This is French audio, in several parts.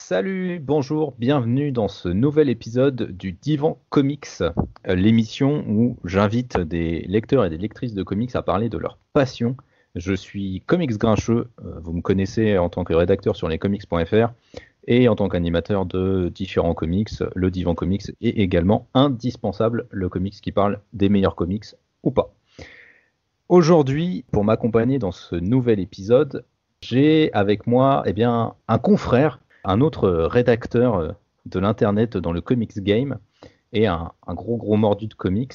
Salut, bonjour, bienvenue dans ce nouvel épisode du Divan Comics, l'émission où j'invite des lecteurs et des lectrices de comics à parler de leur passion. Je suis Comics Grincheux, vous me connaissez en tant que rédacteur sur lescomics.fr et en tant qu'animateur de différents comics, le Divan Comics est également indispensable, le comics qui parle des meilleurs comics ou pas. Aujourd'hui, pour m'accompagner dans ce nouvel épisode, j'ai avec moi un confrère, un autre rédacteur de l'internet dans le comics game et un gros mordu de comics.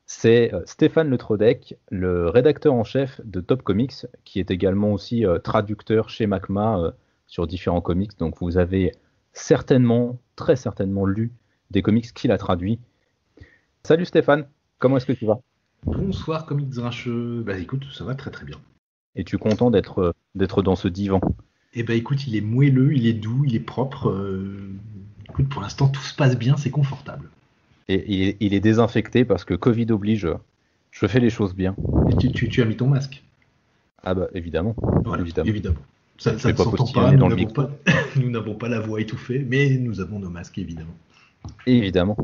C'est Stéphane Le Trodec, le rédacteur en chef de Top Comics, qui est également aussi traducteur chez Macma sur différents comics. Donc vous avez certainement, très certainement lu des comics qu'il a traduits. Salut Stéphane, comment est-ce que tu vas ? Bonsoir Comics Grincheux, écoute, ça va très très bien. Es-tu content d'être dans ce divan ? Écoute, il est moelleux, il est doux, il est propre. Écoute, pour l'instant tout se passe bien, c'est confortable. Et il est désinfecté parce que Covid oblige, je fais les choses bien. Et tu as mis ton masque ? Ah bah évidemment. Voilà, évidemment. Ça ne pas s'entend pas, nous n'avons pas la voix étouffée, mais nous avons nos masques évidemment. Évidemment.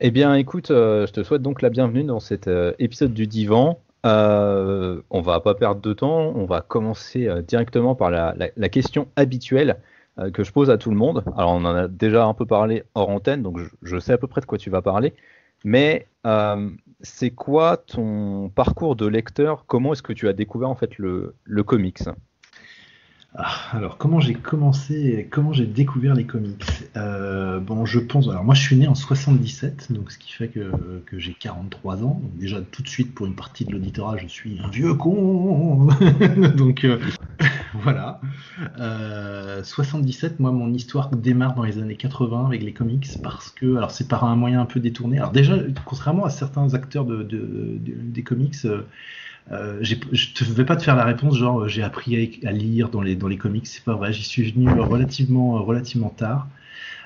Eh bien écoute, je te souhaite donc la bienvenue dans cet épisode du Divan. On va pas perdre de temps, on va commencer directement par la question habituelle que je pose à tout le monde. Alors on en a déjà un peu parlé hors antenne, donc je sais à peu près de quoi tu vas parler, mais c'est quoi ton parcours de lecteur ? Comment est-ce que tu as découvert en fait le comics ? Alors, comment j'ai découvert les comics ? Je pense. Alors, moi, je suis né en 77, donc ce qui fait que j'ai 43 ans. Donc, déjà, tout de suite, pour une partie de l'auditorat, je suis un vieux con. Donc, voilà. 77, moi, mon histoire démarre dans les années 80 avec les comics parce que, alors, c'est par un moyen un peu détourné. Alors, déjà, contrairement à certains acteurs des comics. Je ne vais pas te faire la réponse genre j'ai appris à lire dans les comics, c'est pas vrai, j'y suis venu relativement tard.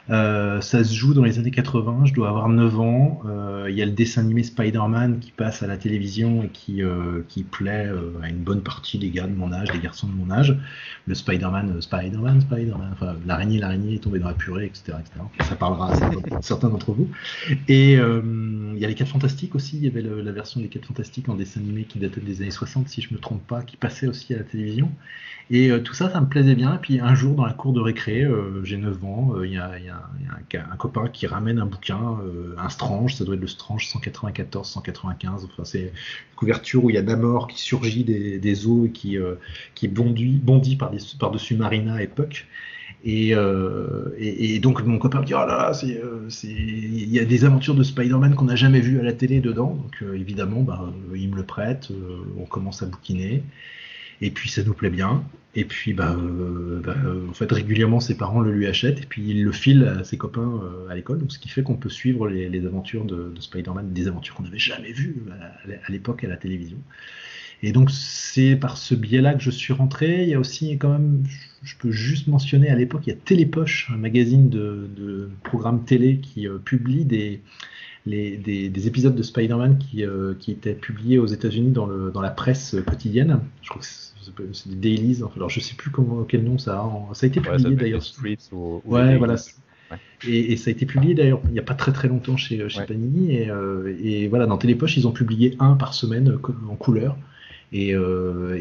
Ça se joue dans les années 80, je dois avoir 9 ans. Il y a le dessin animé Spider-Man qui passe à la télévision et qui plaît à une bonne partie des gars de mon âge, des garçons de mon âge. Le Spider-Man, enfin l'araignée est tombée dans la purée, etc. Ça parlera à certains d'entre vous. Et il y a les 4 Fantastiques aussi, il y avait la version des 4 Fantastiques en dessin animé qui datait des années 60, si je me trompe pas, qui passait aussi à la télévision. Et tout ça me plaisait bien. Et puis un jour, dans la cour de récré, j'ai 9 ans, il y a un copain qui ramène un bouquin, un Strange, ça doit être le Strange 194, 195. Enfin, c'est une couverture où il y a Namor qui surgit des eaux et qui bondit par-dessus Marina et Puck. Et donc mon copain me dit oh là là, il y a des aventures de Spider-Man qu'on n'a jamais vues à la télé dedans. Donc évidemment, il me le prête, on commence à bouquiner. Et puis ça nous plaît bien. Et puis en fait régulièrement ses parents le lui achètent et puis il le file à ses copains à l'école. Donc ce qui fait qu'on peut suivre les aventures de Spider-Man, des aventures qu'on n'avait jamais vues à l'époque à la télévision. Et donc c'est par ce biais-là que je suis rentré. Il y a aussi quand même, je peux juste mentionner à l'époque, il y a Télépoche, un magazine de programmes télé qui publie des épisodes de Spider-Man qui étaient publiés aux États-Unis dans la presse quotidienne. Je crois que c'est des dailies. Alors je sais plus quel nom ça a. Ça a été publié d'ailleurs. Voilà. Et ça a été publié d'ailleurs il n'y a pas très très longtemps chez Panini. Et voilà, dans Télépoche, ils ont publié un par semaine en couleur. Et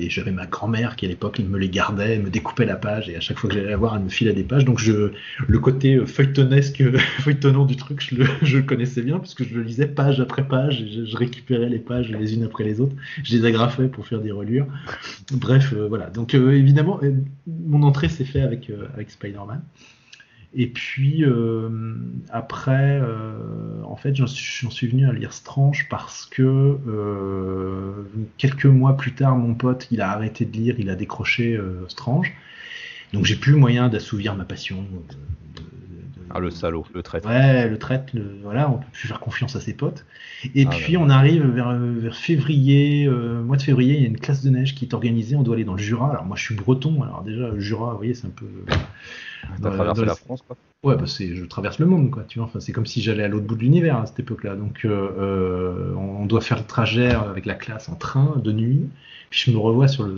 j'avais ma grand-mère qui à l'époque me les gardait, elle me découpait la page et à chaque fois que j'allais la voir elle me filait des pages, donc le côté feuilletonnant du truc je le connaissais bien puisque je le lisais page après page et je récupérais les pages les unes après les autres, je les agrafais pour faire des reliures. Bref, voilà, donc évidemment mon entrée s'est faite avec Spider-Man. Et puis après, en fait, j'en suis venu à lire Strange parce que quelques mois plus tard, mon pote, il a arrêté de lire, il a décroché Strange. Donc j'ai plus moyen d'assouvir ma passion. Le salaud, le traître. Ouais, le traître, voilà, on peut plus faire confiance à ses potes. Et puis on arrive vers février, mois de février, il y a une classe de neige qui est organisée, on doit aller dans le Jura. Alors moi je suis breton, alors déjà le Jura, vous voyez, c'est un peu... T'as traversé la France, quoi. Ouais, bah je traverse le monde, quoi. Tu vois, enfin, c'est comme si j'allais à l'autre bout de l'univers à cette époque-là. Donc, on doit faire le trajet avec la classe en train de nuit. Puis je me revois sur le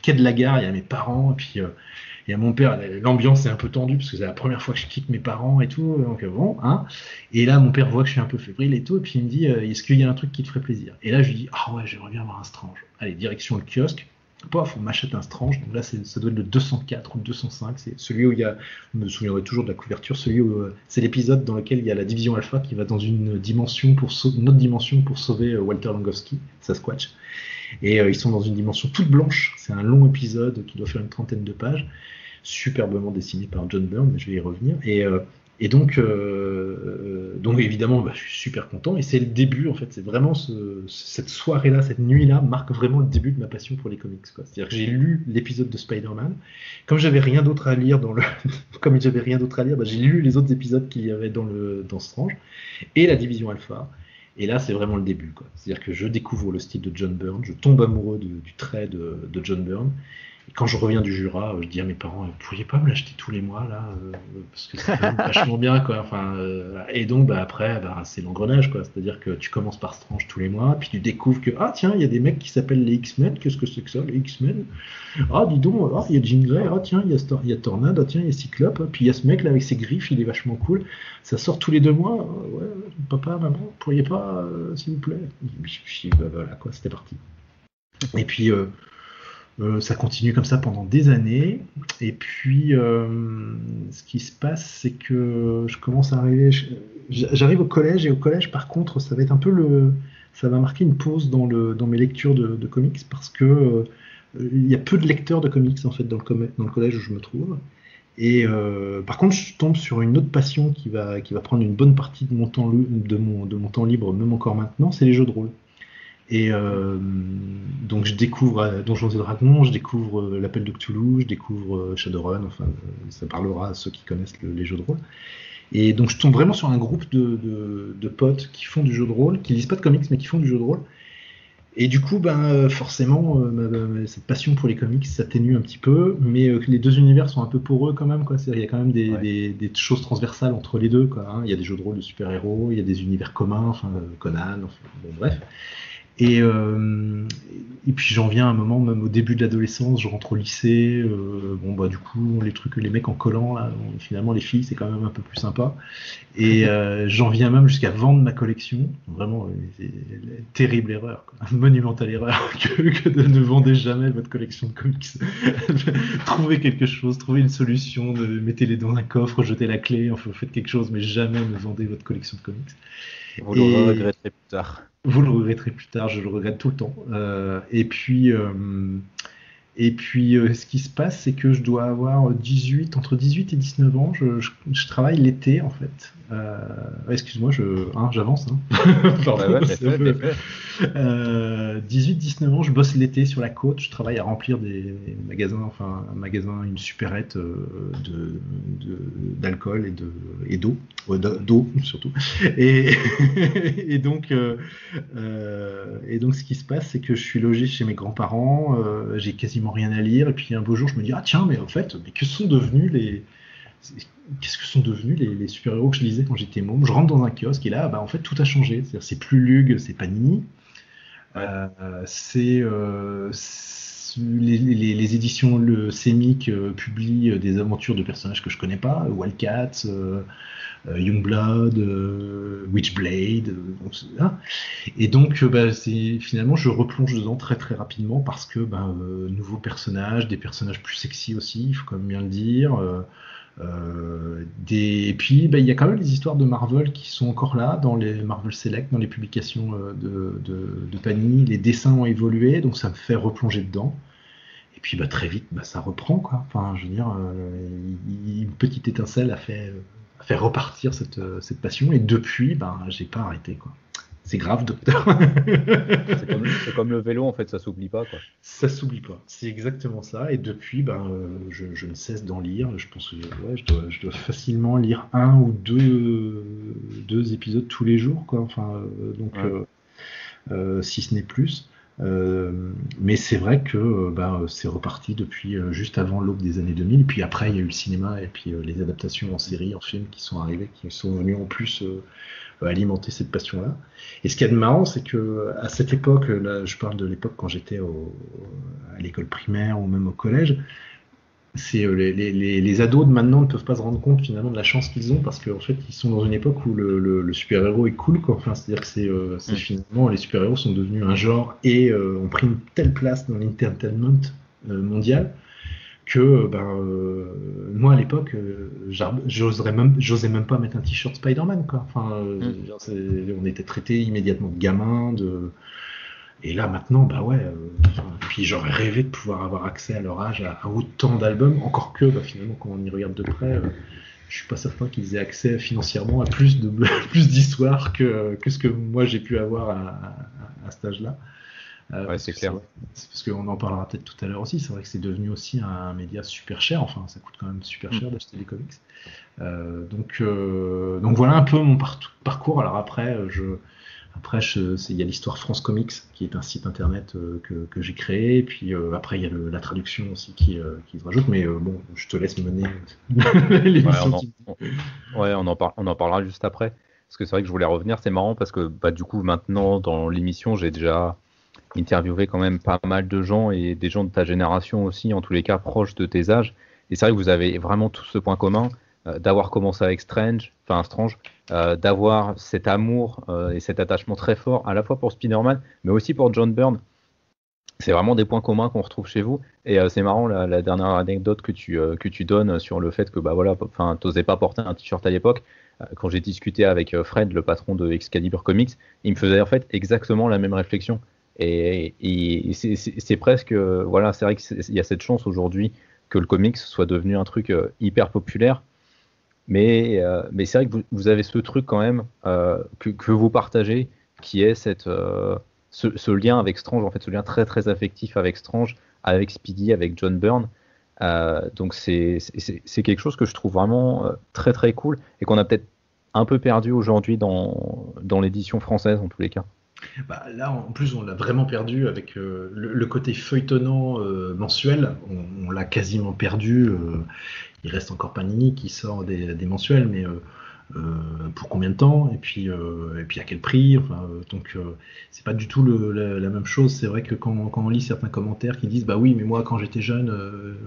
quai de la gare. Il y a mes parents, et puis il y a mon père. L'ambiance est un peu tendue parce que c'est la première fois que je quitte mes parents et tout. Donc bon, hein. Et là, mon père voit que je suis un peu fébrile et tout, et puis il me dit, est-ce qu'il y a un truc qui te ferait plaisir? Et là, je lui dis, ah ouais, j'aimerais bien avoir un Strange. Allez, direction le kiosque. Pof, on m'achète un Strange. Donc là, ça doit être le 204 ou le 205. C'est celui où il y a, je me souviendrai toujours de la couverture, celui où c'est l'épisode dans lequel il y a la division Alpha qui va dans une dimension une autre dimension pour sauver Walter Langowski, Sasquatch. Et ils sont dans une dimension toute blanche. C'est un long épisode qui doit faire une trentaine de pages, superbement dessiné par John Byrne, mais je vais y revenir. Et donc évidemment, bah, je suis super content. Et c'est le début, en fait, c'est vraiment cette soirée-là, cette nuit-là, marque vraiment le début de ma passion pour les comics, quoi. C'est-à-dire que j'ai lu l'épisode de Spider-Man. Comme j'avais rien d'autre à lire comme j'avais rien d'autre à lire, bah, j'ai lu les autres épisodes qu'il y avait dans Strange et la Division Alpha. Et là, c'est vraiment le début, quoi. C'est-à-dire que je découvre le style de John Byrne, je tombe amoureux du trait de John Byrne. Et quand je reviens du Jura, je dis à mes parents, vous pourriez pas me l'acheter tous les mois là, parce que c'est quand même vachement bien, quoi. Enfin, et donc bah, après, bah, c'est l'engrenage, quoi. C'est-à-dire que tu commences par Strange tous les mois, puis tu découvres que ah tiens, il y a des mecs qui s'appellent les X-Men. Qu'est-ce que c'est que ça, les X-Men? Ah dis donc, ah, il y a Jean Grey. Ah tiens, il y a Tornade. Ah tiens, il y a Cyclope. Puis il y a ce mec là avec ses griffes, il est vachement cool. Ça sort tous les 2 mois. Ouais, papa, maman, vous pourriez pas, s'il vous plaît? Je dis bah voilà, quoi, c'était parti. Et puis ça continue comme ça pendant des années. Et puis, ce qui se passe, c'est que je commence à arriver. J'arrive au collège, et au collège, par contre, ça va être un peu ça va marquer une pause dans mes lectures de comics, parce que il y a peu de lecteurs de comics en fait dans le collège où je me trouve. Et par contre, je tombe sur une autre passion qui va prendre une bonne partie de mon temps, de mon temps libre, même encore maintenant, c'est les jeux de rôle. Et donc je découvre Donjons et Dragons, je découvre l'Appel de Cthulhu, je découvre Shadowrun, enfin ça parlera à ceux qui connaissent les jeux de rôle. Et donc je tombe vraiment sur un groupe de potes qui font du jeu de rôle, qui lisent pas de comics mais qui font du jeu de rôle. Et du coup, ben, forcément, cette passion pour les comics s'atténue un petit peu, mais les deux univers sont un peu poreux quand même, quoi. Il y a quand même des choses transversales entre les deux, quoi, hein. Il y a des jeux de rôle de super-héros, il y a des univers communs, enfin Conan, enfin, bon, bref. Et puis j'en viens à un moment, même au début de l'adolescence, je rentre au lycée, bon bah du coup les mecs en collant là, finalement les filles c'est quand même un peu plus sympa. Et j'en viens même jusqu'à vendre ma collection, vraiment terrible erreur, quoi. Monumentale erreur que de ne vendez jamais votre collection de comics. Trouvez quelque chose, trouvez une solution, mettez-les dans un coffre, jetez la clé, enfin faites quelque chose, mais jamais ne vendez votre collection de comics. Vous le regretterez plus tard. Vous le regretterez plus tard, je le regrette tout le temps. Et puis, ce qui se passe, c'est que je dois avoir entre 18 et 19 ans. Je travaille l'été, en fait. Excuse-moi, j'avance. Pardon, 18-19 ans, je bosse l'été sur la côte. Je travaille à remplir des magasins, enfin un magasin, une supérette d'alcool et d'eau. D'eau surtout. Et donc, ce qui se passe, c'est que je suis logé chez mes grands-parents. J'ai quasiment rien à lire, et puis un beau jour je me dis ah tiens, mais en fait, qu'est-ce que sont devenus les super-héros que je lisais quand j'étais môme? Je rentre dans un kiosque et là bah en fait tout a changé. C'est-à-dire, c'est plus Lug, c'est Panini, les éditions le Semic publient des aventures de personnages que je connais pas, Wildcats, Youngblood, Witchblade, et donc finalement je replonge dedans très très rapidement parce que nouveaux personnages, des personnages plus sexy aussi, il faut quand même bien le dire. Et puis il y a quand même des histoires de Marvel qui sont encore là dans les Marvel Select, dans les publications de Panini. Les dessins ont évolué, donc ça me fait replonger dedans. Et puis très vite ça reprend, quoi. Enfin je veux dire, une petite étincelle a fait repartir cette passion, et depuis j'ai pas arrêté, quoi. C'est grave, docteur. c'est comme le vélo, en fait, ça s'oublie pas, quoi. Ça s'oublie pas, c'est exactement ça. Et depuis, je ne cesse d'en lire. Je pense que je dois facilement lire un ou deux épisodes tous les jours, quoi. Enfin, donc si ce n'est plus. Mais c'est vrai que c'est reparti depuis juste avant l'aube des années 2000. Puis après, il y a eu le cinéma et puis les adaptations en série, en film qui sont arrivées, qui sont venues en plus alimenter cette passion-là. Et ce qu'il y a de marrant, c'est que à cette époque, là, je parle de l'époque quand j'étais à l'école primaire ou même au collège, c'est les ados de maintenant ne peuvent pas se rendre compte finalement de la chance qu'ils ont parce qu'en fait ils sont dans une époque où le super-héros est cool quoi. Enfin, c'est-à-dire que c'est finalement les super-héros sont devenus un genre et ont pris une telle place dans l'entertainment mondial que moi à l'époque j'osais même pas mettre un t-shirt Spider-Man quoi. Enfin, on était traités immédiatement de gamins et là maintenant, puis j'aurais rêvé de pouvoir avoir accès à leur âge à autant d'albums, encore que finalement quand on y regarde de près, je suis pas certain qu'ils aient accès financièrement à plus plus d'histoires que ce que moi j'ai pu avoir à cet âge-là. Ouais, c'est clair. C'est parce qu'on en parlera peut-être tout à l'heure aussi. C'est vrai que c'est devenu aussi un média super cher. Enfin, ça coûte quand même super cher d'acheter des comics. Donc voilà un peu mon parcours. Alors après, il y a l'histoire France Comics, qui est un site internet que j'ai créé. Et puis après, il y a la traduction aussi qui se rajoute. Mais bon, je te laisse mener l'émission. On en parlera juste après. Parce que c'est vrai que je voulais revenir. C'est marrant parce que du coup, maintenant, dans l'émission, j'ai déjà interviewé quand même pas mal de gens et des gens de ta génération aussi, en tous les cas, proches de tes âges. Et c'est vrai que vous avez vraiment tous ce point commun d'avoir commencé avec Strange, d'avoir cet amour et cet attachement très fort à la fois pour Spider-Man, mais aussi pour John Byrne. C'est vraiment des points communs qu'on retrouve chez vous. Et c'est marrant la dernière anecdote que tu donnes sur le fait que t'osais pas porter un t-shirt à l'époque. Quand j'ai discuté avec Fred, le patron de Excalibur Comics, il me faisait en fait exactement la même réflexion. Et c'est presque c'est vrai qu'il y a cette chance aujourd'hui que le comics soit devenu un truc hyper populaire. Mais c'est vrai que vous avez ce truc quand même que vous partagez, qui est ce lien avec Strange, en fait, ce lien très très affectif avec Strange, avec Speedy, avec John Byrne. Donc c'est quelque chose que je trouve vraiment très très cool et qu'on a peut-être un peu perdu aujourd'hui dans l'édition française en tous les cas. Là, en plus, on l'a vraiment perdu avec le côté feuilletonnant mensuel. On l'a quasiment perdu. Il reste encore Panini qui sort des mensuels, mais pour combien de temps et puis à quel prix donc c'est pas du tout la même chose. C'est vrai que quand on lit certains commentaires qui disent bah oui mais moi quand j'étais jeune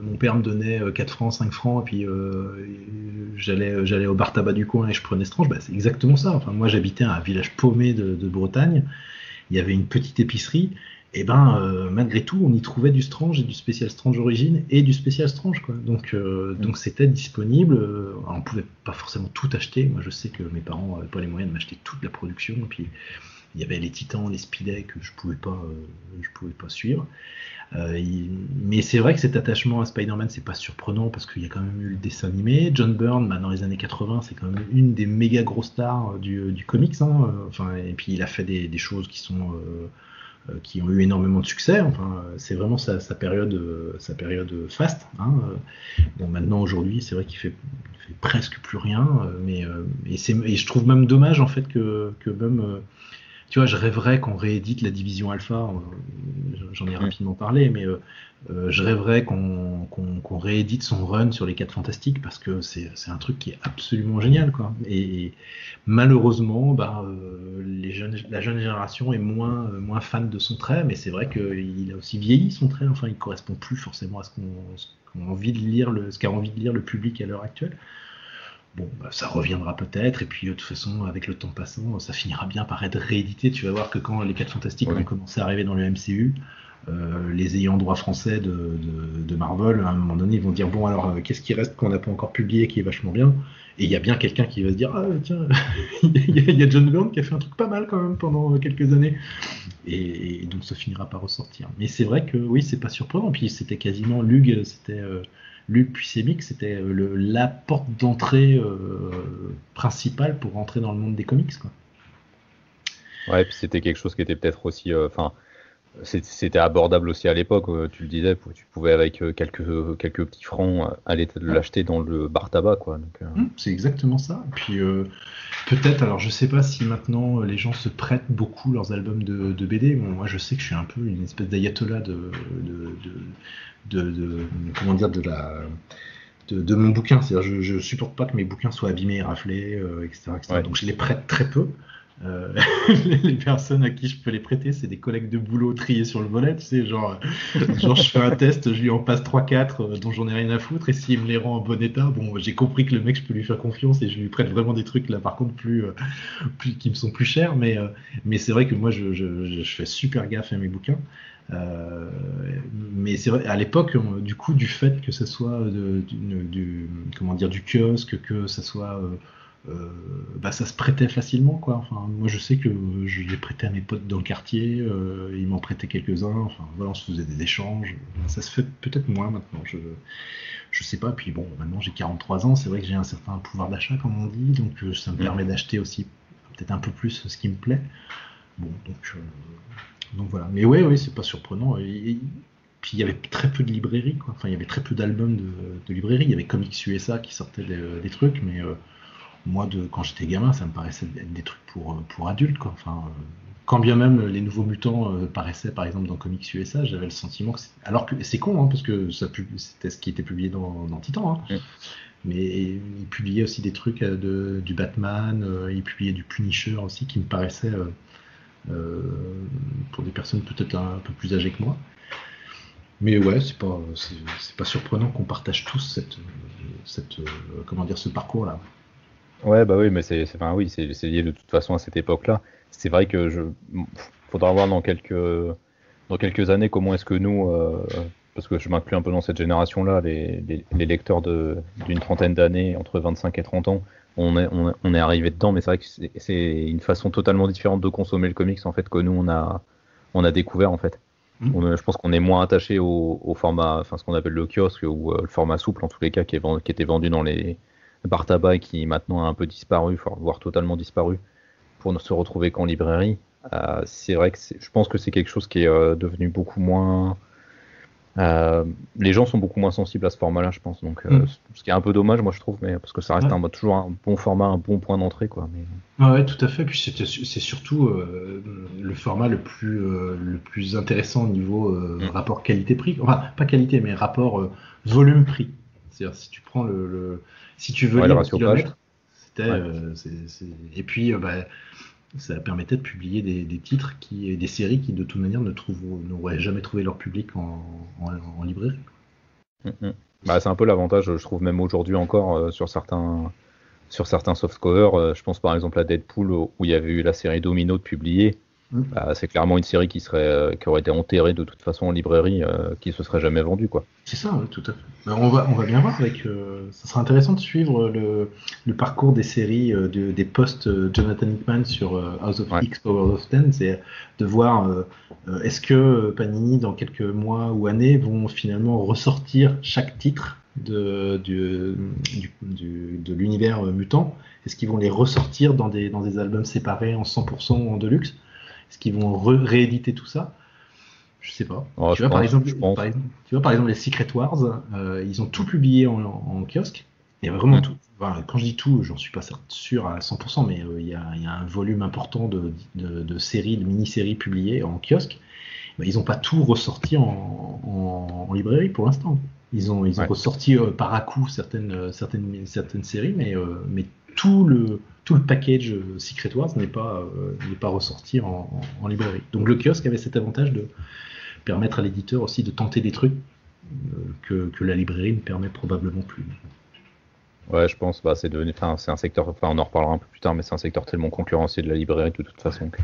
mon père me donnait 4 francs 5 francs et puis j'allais au bar tabac du coin et je prenais Strange, c'est exactement ça. Enfin, moi j'habitais à un village paumé de Bretagne, il y avait une petite épicerie. Et malgré tout, on y trouvait du Strange et du spécial Strange Origin et du spécial Strange, quoi. Donc c'était disponible. Alors, on pouvait pas forcément tout acheter. Moi, je sais que mes parents n'avaient pas les moyens de m'acheter toute la production. Et puis il y avait les Titans, les Speeday que je pouvais pas suivre. Mais c'est vrai que cet attachement à Spider-Man, c'est pas surprenant parce qu'il y a quand même eu le dessin animé. John Byrne, dans les années 80, c'est quand même une des méga grosses stars du comics. Et puis il a fait des choses qui ont eu énormément de succès. Enfin, c'est vraiment sa période faste. Maintenant aujourd'hui, c'est vrai qu'il fait presque plus rien, et je trouve même dommage en fait que même tu vois, je rêverais qu'on réédite la division Alpha. J'en ai rapidement parlé, mais je rêverais qu'on réédite son run sur les 4 Fantastiques parce que c'est un truc qui est absolument génial, quoi. Et malheureusement, la jeune génération est moins fan de son trait, mais c'est vrai qu'il a aussi vieilli son trait. Enfin, il correspond plus forcément à ce qu'a envie de lire le public à l'heure actuelle. Bon, ça reviendra peut-être, et puis de toute façon, avec le temps passant, ça finira bien par être réédité. Tu vas voir que quand les 4 Fantastiques vont commencer à arriver dans le MCU, les ayants droit français de Marvel, à un moment donné, ils vont dire bon, alors, qu'est-ce qui reste qu'on n'a pas encore publié qui est vachement bien? Et il y a bien quelqu'un qui va se dire ah, tiens, il y a John Byrne qui a fait un truc pas mal quand même pendant quelques années. Et donc, ça finira par ressortir. Mais c'est vrai que oui, c'est pas surprenant. Puis c'était quasiment Lug, Luc puis Semik, c'était la porte d'entrée principale pour rentrer dans le monde des comics, quoi. Ouais, et puis c'était quelque chose qui était peut-être aussi c'était abordable aussi à l'époque, tu le disais, tu pouvais avec quelques petits francs aller l'acheter dans le bar tabac, quoi. Donc, C'est exactement ça. Et puis peut-être, alors je sais pas si maintenant les gens se prêtent beaucoup leurs albums de BD. Bon, moi je sais que je suis un peu une espèce d'ayatollah comment dire, de mon bouquin. C'est-à-dire je supporte pas que mes bouquins soient abîmés, raflés, etc., etc. Ouais. Donc je les prête très peu. Les personnes à qui je peux les prêter, c'est des collègues de boulot triés sur le volet, tu sais, genre je fais un test, je lui en passe 3-4 dont j'en ai rien à foutre, et s'il me les rend en bon état, bon, j'ai compris que le mec, je peux lui faire confiance, et je lui prête vraiment des trucs, là, par contre, qui me sont plus chers, mais c'est vrai que moi, je fais super gaffe à mes bouquins. Mais c'est vrai, à l'époque, du coup, du fait que ce soit comment dire, du kiosque, que ça soit ça se prêtait facilement, quoi. Enfin, moi, je sais que je les prêtais à mes potes dans le quartier, ils m'en prêtaient quelques-uns. Enfin, voilà, on se faisait des échanges. Ça se fait peut-être moins maintenant. Je sais pas. Puis bon, maintenant j'ai 43 ans. C'est vrai que j'ai un certain pouvoir d'achat, comme on dit, donc ça me permet d'acheter aussi peut-être un peu plus ce qui me plaît. Bon, donc voilà. Mais ouais, c'est pas surprenant. Puis il y avait très peu de librairies, quoi. Enfin, il y avait très peu d'albums de librairies. Il y avait Comics USA qui sortaient des trucs, mais moi, quand j'étais gamin, ça me paraissait être des trucs pour adultes, quoi. Enfin, quand bien même les Nouveaux Mutants paraissaient, par exemple, dans Comics USA, j'avais le sentiment que alors que c'est con, hein, parce que c'était ce qui était publié dans Titan, hein. Mais il publiait aussi des trucs du Batman, il publiait du Punisher aussi, qui me paraissait pour des personnes peut-être un peu plus âgées que moi. Mais ouais, c'est pas surprenant qu'on partage tous comment dire, ce parcours-là. Ouais, bah oui, mais enfin, oui, c'est lié de toute façon à cette époque-là. C'est vrai que faudra voir dans quelques années comment est-ce que nous, parce que je m'inclus un peu dans cette génération-là, les lecteurs d'une trentaine d'années, entre 25 et 30 ans, on est arrivé dedans, mais c'est vrai que c'est une façon totalement différente de consommer le comics en fait que nous on a découvert en fait. Je pense qu'on est moins attaché au format, enfin ce qu'on appelle le kiosque ou le format souple en tous les cas qui était vendu dans les bar tabac et qui maintenant a un peu disparu, voire totalement disparu, pour ne se retrouver qu'en librairie. C'est vrai que je pense que c'est quelque chose qui est devenu beaucoup moins. Les gens sont beaucoup moins sensibles à ce format-là, je pense. Donc, ce qui est un peu dommage, moi je trouve, mais parce que ça reste toujours un bon format, un bon point d'entrée, quoi. Ouais, tout à fait. Puis c'est surtout le format le plus intéressant au niveau rapport qualité-prix. Enfin, pas qualité, mais rapport volume-prix. C'est-à-dire si tu prends si tu veux lire au kilomètre, et puis ça permettait de publier des titres des séries qui de toute manière n'auraient jamais trouvé leur public en librairie. Bah, c'est un peu l'avantage, je trouve, même aujourd'hui encore sur certains softcovers. Je pense par exemple à Deadpool où il y avait eu la série Domino de publier. C'est clairement une série qui aurait été enterrée de toute façon en librairie, qui se serait jamais vendue, quoi. C'est ça, tout à fait. On va bien voir ça sera intéressant de suivre le parcours des séries des posts Jonathan Hickman sur House of X, Power of Ten, c'est de voir est-ce que Panini dans quelques mois ou années vont finalement ressortir chaque titre de l'univers mutant. Est-ce qu'ils vont les ressortir dans des albums séparés en 100% en deluxe? Est-ce qu'ils vont rééditer tout ça? Je sais pas. Tu vois, par exemple, les Secret Wars, ils ont tout publié en kiosque. Il y a vraiment tout. Enfin, quand je dis tout, j'en suis pas sûr à 100%, mais il y a un volume important de séries, de mini-séries publiées en kiosque. Ils n'ont pas tout ressorti en librairie pour l'instant. Ils ont ressorti par à-coup certaines séries, mais tout le package Secret Wars n'est pas ressorti en librairie. Donc le kiosque avait cet avantage de permettre à l'éditeur aussi de tenter des trucs que la librairie ne permet probablement plus. Ouais, je pense, c'est un secteur, on en reparlera un peu plus tard, mais c'est un secteur tellement concurrentiel de la librairie de toute façon que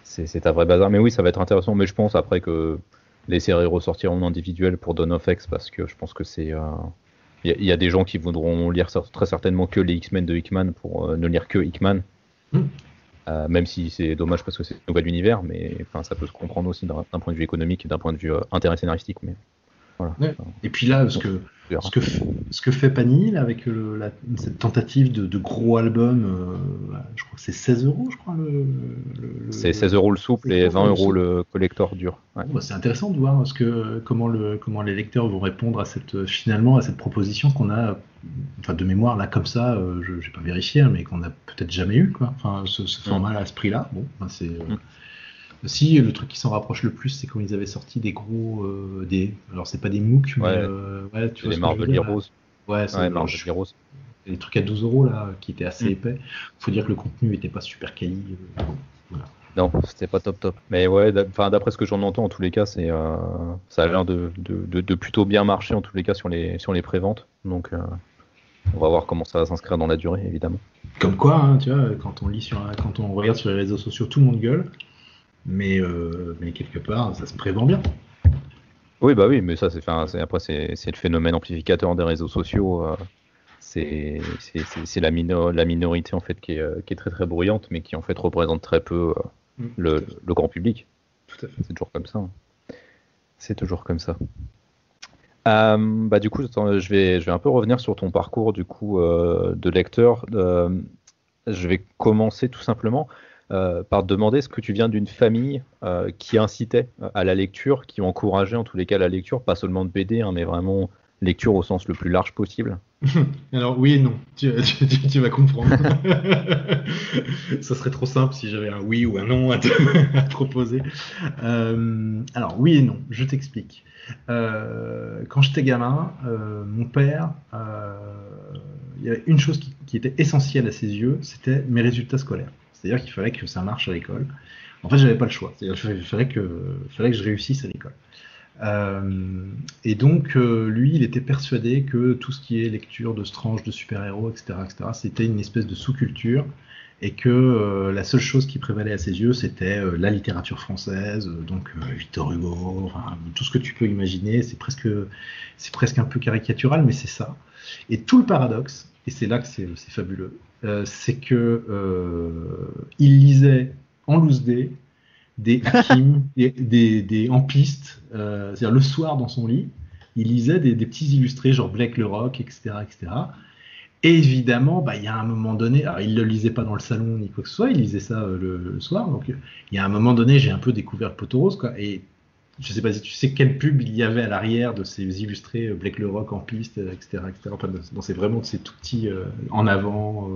c'est un vrai bazar. Mais oui, ça va être intéressant, mais je pense après que les séries ressortiront en individuel pour Dawn of X, parce que je pense que il y a des gens qui voudront lire très certainement que les X-Men de Hickman pour ne lire que Hickman. Même si c'est dommage parce que c'est un nouvel univers, mais ça peut se comprendre aussi d'un point de vue économique et d'un point de vue intérêt scénaristique. Mais Voilà. Ouais. Et puis là, ce que fait Panini là, avec cette tentative de gros album, je crois que c'est 16 euros, je crois. C'est 16 euros le souple et 20 euros le collector dur. Ouais. Bon, bah, c'est intéressant de voir comment les lecteurs vont répondre à finalement à cette proposition qu'on a, enfin de mémoire là comme ça, je n'ai pas vérifié, hein, mais qu'on n'a peut-être jamais eu, quoi. Enfin, ce format à ce prix-là. Bon, ben, c'est si le truc qui s'en rapproche le plus, c'est quand ils avaient sorti des gros alors c'est pas des MOOC, mais ouais, tu vois les Marvel Heroes. Ouais, c'est Marvel Heroes. des trucs à 12 euros là qui étaient assez épais. Faut dire que le contenu était pas super quali. Voilà. Non, c'était pas top. Mais ouais, d'après ce que j'en entends, en tous les cas, ça a l'air de plutôt bien marcher en tous les cas sur les préventes. Donc, on va voir comment ça va s'inscrire dans la durée, évidemment. Comme quoi, hein, tu vois, quand on regarde sur les réseaux sociaux, tout le monde gueule, mais quelque part, ça se prévend bien. Oui, bah oui, mais ça, après, c'est le phénomène amplificateur des réseaux sociaux. C'est la minorité en fait qui est très très bruyante, mais qui en fait représente très peu le grand public. Tout à fait. C'est toujours comme ça. C'est toujours comme ça. Bah du coup, je vais un peu revenir sur ton parcours du coup de lecteur. Je vais commencer tout simplement par te demander est-ce que tu viens d'une famille qui incitait à la lecture, qui encourageait en tous les cas la lecture, pas seulement de BD, hein, mais vraiment lecture au sens le plus large possible. Alors oui et non, tu vas comprendre. Ça serait trop simple si j'avais un oui ou un non à te proposer. Alors oui et non, je t'explique. Quand j'étais gamin, mon père, il y avait une chose qui était essentielle à ses yeux, c'était mes résultats scolaires. C'est-à-dire qu'il fallait que ça marche à l'école. En fait, j'avais pas le choix. C'est-à-dire qu'il fallait que je réussisse à l'école. Et donc, lui, il était persuadé que tout ce qui est lecture de Strange, de super-héros, etc., c'était une espèce de sous-culture, et que la seule chose qui prévalait à ses yeux, c'était la littérature française, donc Victor Hugo, enfin, tout ce que tu peux imaginer. C'est presque un peu caricatural, mais c'est ça. Et tout le paradoxe, et c'est là que c'est fabuleux, c'est que il lisait en loose day des Hakim, des en piste, c'est-à-dire le soir dans son lit, il lisait des petits illustrés genre Blake le Rock, etc., etc. Et évidemment, bah, il y a un moment donné, alors il ne le lisait pas dans le salon ni quoi que ce soit, il lisait ça le soir. Donc il y a un moment donné, j'ai un peu découvert Poteau Rose, quoi. Et je sais pas si tu sais quelle pub il y avait à l'arrière de ces illustrés Blake le Rock en piste, etc., etc. Enfin, c'est vraiment de ces tout petits en avant.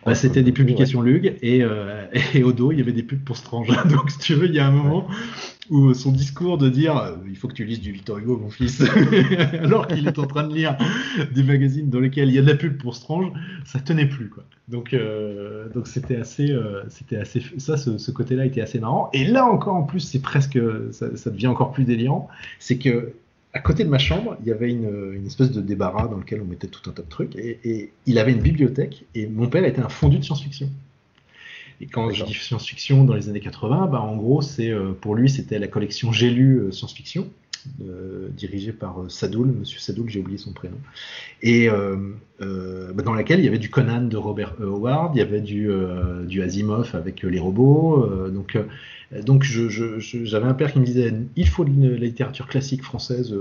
Bah, c'était des publications Lug et au dos il y avait des pubs pour Strange. Donc si tu veux, il y a un moment où son discours de dire il faut que tu lises du Victor Hugo mon fils alors qu'il est en train de lire des magazines dans lesquels il y a de la pub pour Strange, ça tenait plus, quoi. Donc c'était assez ça, ce côté-là était assez marrant. Et là encore en plus c'est presque ça devient encore plus délirant, c'est que à côté de ma chambre, il y avait une espèce de débarras dans lequel on mettait tout un tas de trucs, et il avait une bibliothèque, et mon père était un fondu de science-fiction. Et quand je dis science-fiction dans les années 80, bah, en gros, pour lui, c'était la collection J'ai lu science-fiction, dirigée par Monsieur Sadoul, j'ai oublié son prénom, et dans laquelle il y avait du Conan de Robert E. Howard, il y avait du Asimov avec les robots, donc j'avais un père qui me disait il faut la littérature classique française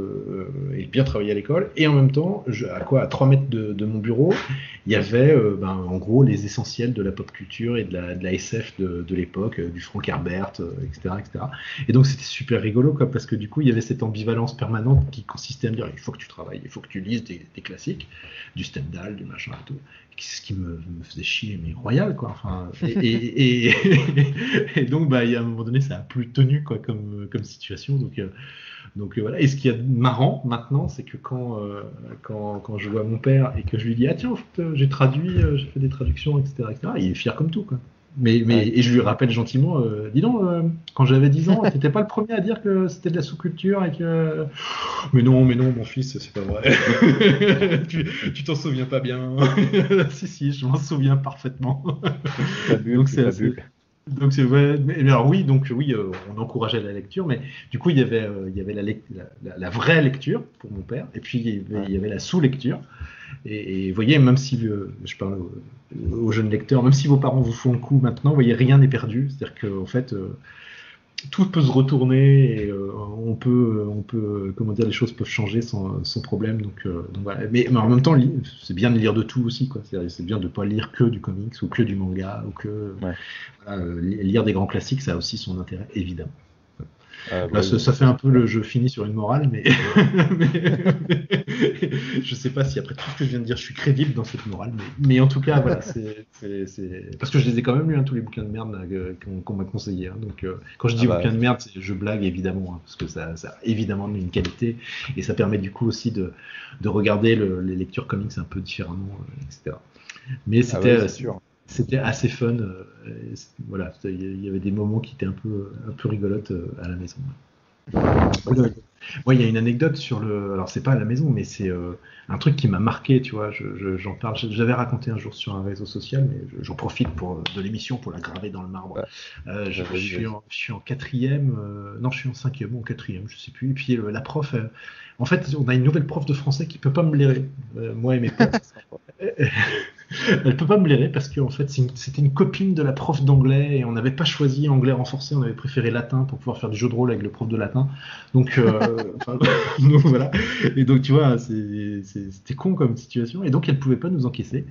et bien travailler à l'école, et en même temps à 3 mètres de mon bureau il y avait en gros les essentiels de la pop culture et de la SF de l'époque, du Frank Herbert, etc., et donc c'était super rigolo, quoi, parce que du coup il y avait cette ambivalence permanente qui consistait à me dire il faut que tu travailles, il faut que tu lises des classiques, du Stendhal, du machin et tout, ce qui me faisait chier, mais royal, quoi. Enfin, et donc bah il y a un moment donné ça a plus tenu, quoi, comme situation, donc voilà. Et ce qui est marrant maintenant, c'est que quand je vois mon père et que je lui dis ah tiens en fait, j'ai fait des traductions, etc., il est fier comme tout, quoi. Et je lui rappelle gentiment, dis donc, quand j'avais 10 ans, t'étais pas le premier à dire que c'était de la sous-culture et que... Mais non, mon fils, c'est pas vrai. tu t'en souviens pas bien. Si, je m'en souviens parfaitement. Donc c'est assez... Donc c'est ouais, mais alors oui, on encourageait la lecture, mais du coup il y avait la vraie lecture pour mon père, et puis il y avait la sous-lecture. Et vous voyez, même si je parle aux jeunes lecteurs, même si vos parents vous font le coup maintenant, vous voyez, rien n'est perdu. C'est-à-dire qu'en fait, tout peut se retourner et comment dire, les choses peuvent changer sans problème. Donc voilà. Mais en même temps, c'est bien de lire de tout aussi, quoi. C'est bien de ne pas lire que du comics ou que du manga ou que voilà, lire des grands classiques, ça a aussi son intérêt, évidemment. Là, ça fait un peu le jeu fini sur une morale, mais, je sais pas si après tout ce que je viens de dire, je suis crédible dans cette morale, mais en tout cas, voilà, c'est parce que je les ai quand même lus, tous les bouquins de merde là, qu'on m'a conseillé. Donc, quand je dis bouquins de merde, je blague évidemment, parce que ça a évidemment une qualité et ça permet du coup aussi de regarder les lectures comics un peu différemment, etc. Mais c'était assez fun. Voilà, il y avait des moments qui étaient un peu rigolotes à la maison. Moi, il y a une anecdote sur alors c'est pas à la maison, mais c'est un truc qui m'a marqué, tu vois. J'en parle. J'avais raconté un jour sur un réseau social, mais j'en profite de l'émission pour la graver dans le marbre. Je suis en quatrième, non, je suis en cinquième ou en quatrième, je sais plus. Et puis la prof, en fait, on a une nouvelle prof de français qui peut pas me blairer, moi et mes potes. Elle peut pas me blairer parce qu'en fait c'était une copine de la prof d'anglais et on n'avait pas choisi anglais renforcé, on avait préféré latin pour pouvoir faire du jeu de rôle avec le prof de latin. Donc, donc voilà. Et donc tu vois, c'était con comme situation. Et donc elle pouvait pas nous encaisser.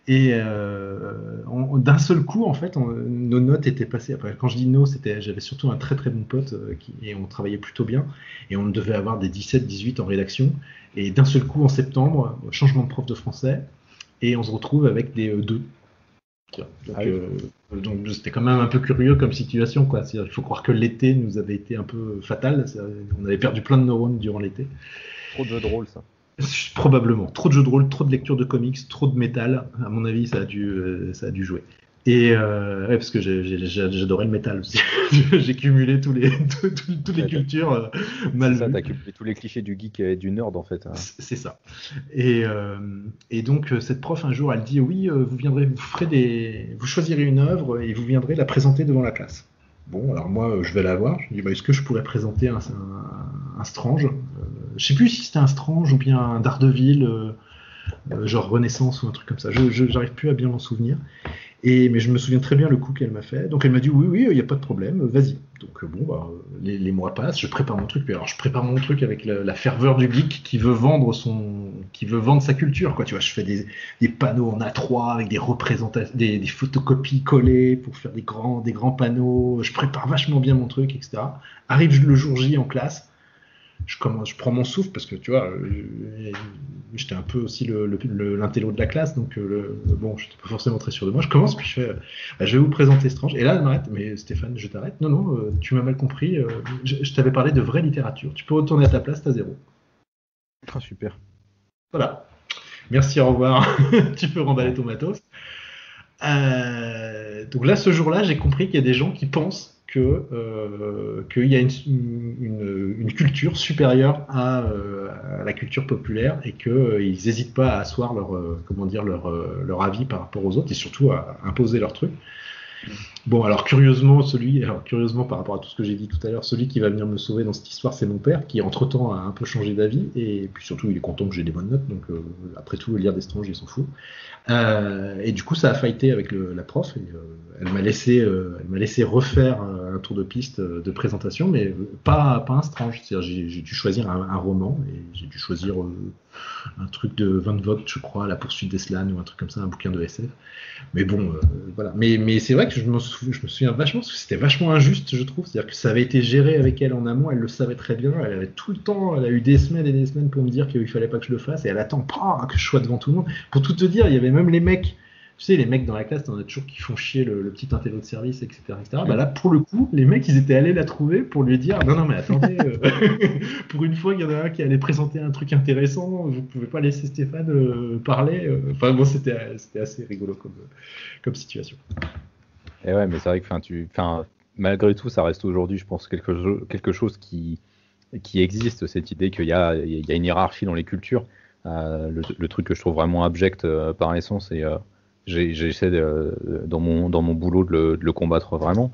Et d'un seul coup, en fait, nos notes étaient passées. Après, quand je dis nos, j'avais surtout un très très bon pote et on travaillait plutôt bien. Et on devait avoir des 17, 18 en rédaction. Et d'un seul coup, en septembre, changement de prof de français. Et on se retrouve avec des 2. Donc c'était quand même un peu curieux comme situation, quoi. Il faut croire que l'été nous avait été un peu fatal. On avait perdu plein de neurones durant l'été. Trop de jeux de rôle, ça. Probablement. Trop de jeux de rôle, trop de lecture de comics, trop de métal. À mon avis, ça a dû jouer. Et parce que j'adorais le métal aussi. J'ai cumulé toutes les cultures mal vues. T'as cumulé tous les clichés du geek et du nerd en fait. C'est ça. Et donc cette prof un jour elle dit oui, vous choisirez une œuvre et vous viendrez la présenter devant la classe. Bon, alors moi je vais la voir. Je dis est-ce que je pourrais présenter un Strange, je sais plus si c'était un Strange ou bien un Daredevil, genre Renaissance ou un truc comme ça. J'arrive plus à bien m'en souvenir. Mais je me souviens très bien le coup qu'elle m'a fait. Donc elle m'a dit oui, il n'y a pas de problème, vas-y. Donc les mois passent, je prépare mon truc. Alors je prépare mon truc avec la ferveur du geek qui veut vendre sa culture, quoi. Tu vois, je fais des panneaux en A3 avec des représentations, des photocopies collées pour faire des grands panneaux. Je prépare vachement bien mon truc, etc. Arrive le jour J en classe. Je prends mon souffle parce que tu vois, j'étais un peu aussi l'intello de la classe, donc bon, j'étais pas forcément très sûr de moi. Je commence puis je fais, je vais vous présenter Strange. Et là, elle m'arrête. Mais Stéphane, je t'arrête. Non, tu m'as mal compris. Je t'avais parlé de vraie littérature. Tu peux retourner à ta place, t'as 0. Ah, super. Voilà. Merci, au revoir. Tu peux remballer ton matos. Donc là, ce jour-là, j'ai compris qu'il y a des gens qui pensent qu'il y a une culture supérieure à la culture populaire et qu'ils n'hésitent pas à asseoir leur avis par rapport aux autres et surtout à imposer leur truc. Bon, alors curieusement par rapport à tout ce que j'ai dit tout à l'heure, celui qui va venir me sauver dans cette histoire, c'est mon père, qui entre-temps a un peu changé d'avis, et puis surtout il est content que j'ai des bonnes notes, donc après tout, lire des Strange, il s'en fout. Et du coup, ça a fighté avec la prof, et elle m'a laissé refaire un tour de piste de présentation, mais pas un Strange. C'est-à-dire, j'ai dû choisir un roman, et j'ai dû choisir un truc de Van Vogt, je crois, La poursuite d'Eslan, ou un truc comme ça, un bouquin de SF. Mais bon, voilà. Mais c'est vrai que je me souviens vachement, parce que c'était vachement injuste, je trouve. C'est-à-dire que ça avait été géré avec elle en amont, elle le savait très bien, elle avait tout le temps, elle a eu des semaines et des semaines pour me dire qu'il fallait pas que je le fasse, et elle attend pas que je sois devant tout le monde. Pour tout te dire, il y avait même les mecs, tu sais, les mecs dans la classe, t'en as toujours qui font chier le petit intello de service, etc., etc. Bah là, pour le coup, les mecs, ils étaient allés la trouver pour lui dire non, mais attendez, pour une fois, il y en a un qui allait présenter un truc intéressant, vous pouvez pas laisser Stéphane parler. Enfin bon, c'était assez rigolo comme situation. Et ouais, mais c'est vrai que malgré tout, ça reste aujourd'hui, je pense, quelque chose qui existe, cette idée qu'il y a une hiérarchie dans les cultures. Le truc que je trouve vraiment abject par essence, et j'essaie dans mon boulot de le combattre vraiment.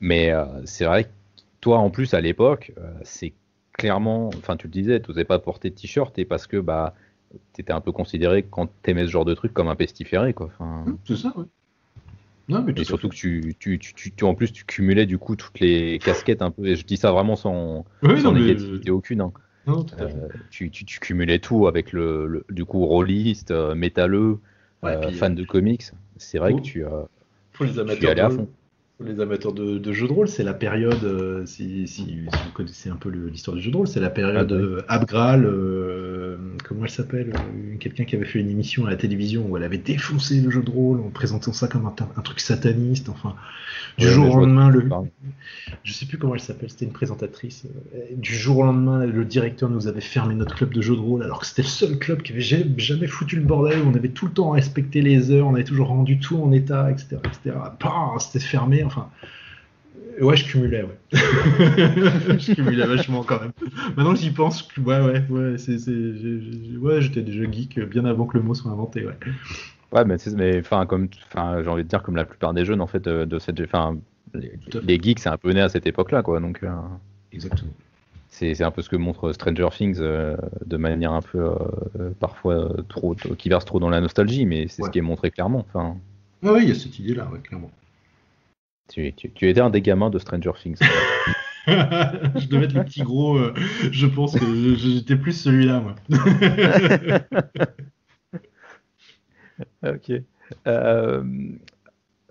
Mais c'est vrai que toi, en plus, à l'époque, c'est clairement, enfin, tu le disais, tu n'osais pas porter de t-shirt, et parce que tu étais un peu considéré, quand tu aimais ce genre de truc, comme un pestiféré, quoi. C'est ça, ouais. Non, mais Et tout à surtout fait. que en plus, tu cumulais du coup toutes les casquettes un peu, et je dis ça vraiment Oui, non, sans mais négativité aucune, hein. non, tout à fait. Tu cumulais tout avec du coup, rôliste, métalleux, Ouais, puis fan de comics. C'est vrai que pour, pour tu y allais à fond. les amateurs de jeux de rôle, c'est la période, si vous connaissez un peu l'histoire du jeu de rôle, c'est la Ah période bah oui. Abgral, comment elle s'appelle, quelqu'un qui avait fait une émission à la télévision où elle avait défoncé le jeu de rôle en présentant ça comme un truc sataniste, enfin, du Ouais, jour mais au je vois de lendemain, quoi tu parles. je sais plus comment elle s'appelle, c'était une présentatrice. Du jour au lendemain, le directeur nous avait fermé notre club de jeux de rôle, alors que c'était le seul club qui avait jamais foutu le bordel, où on avait tout le temps respecté les heures, on avait toujours rendu tout en état, etc. etc. Bah, c'était fermé, enfin. Ouais, je cumulais, ouais. Je cumulais vachement quand même. Maintenant que j'y pense, ouais, ouais, j'étais déjà geek bien avant que le mot soit inventé, ouais. Ouais, mais j'ai envie de dire comme la plupart des jeunes en fait de cette, enfin, Tout à fait. les geeks, c'est un peu né à cette époque-là, quoi. Donc Exactement. c'est un peu ce que montre Stranger Things de manière un peu parfois qui verse trop dans la nostalgie, mais c'est ce Ouais. qui est montré clairement. Enfin, Ah oui, il y a cette idée-là, ouais, clairement. tu étais un des gamins de Stranger Things, quoi. Je devais être le petit gros, je pense que j'étais plus celui-là, moi. Ok. Euh,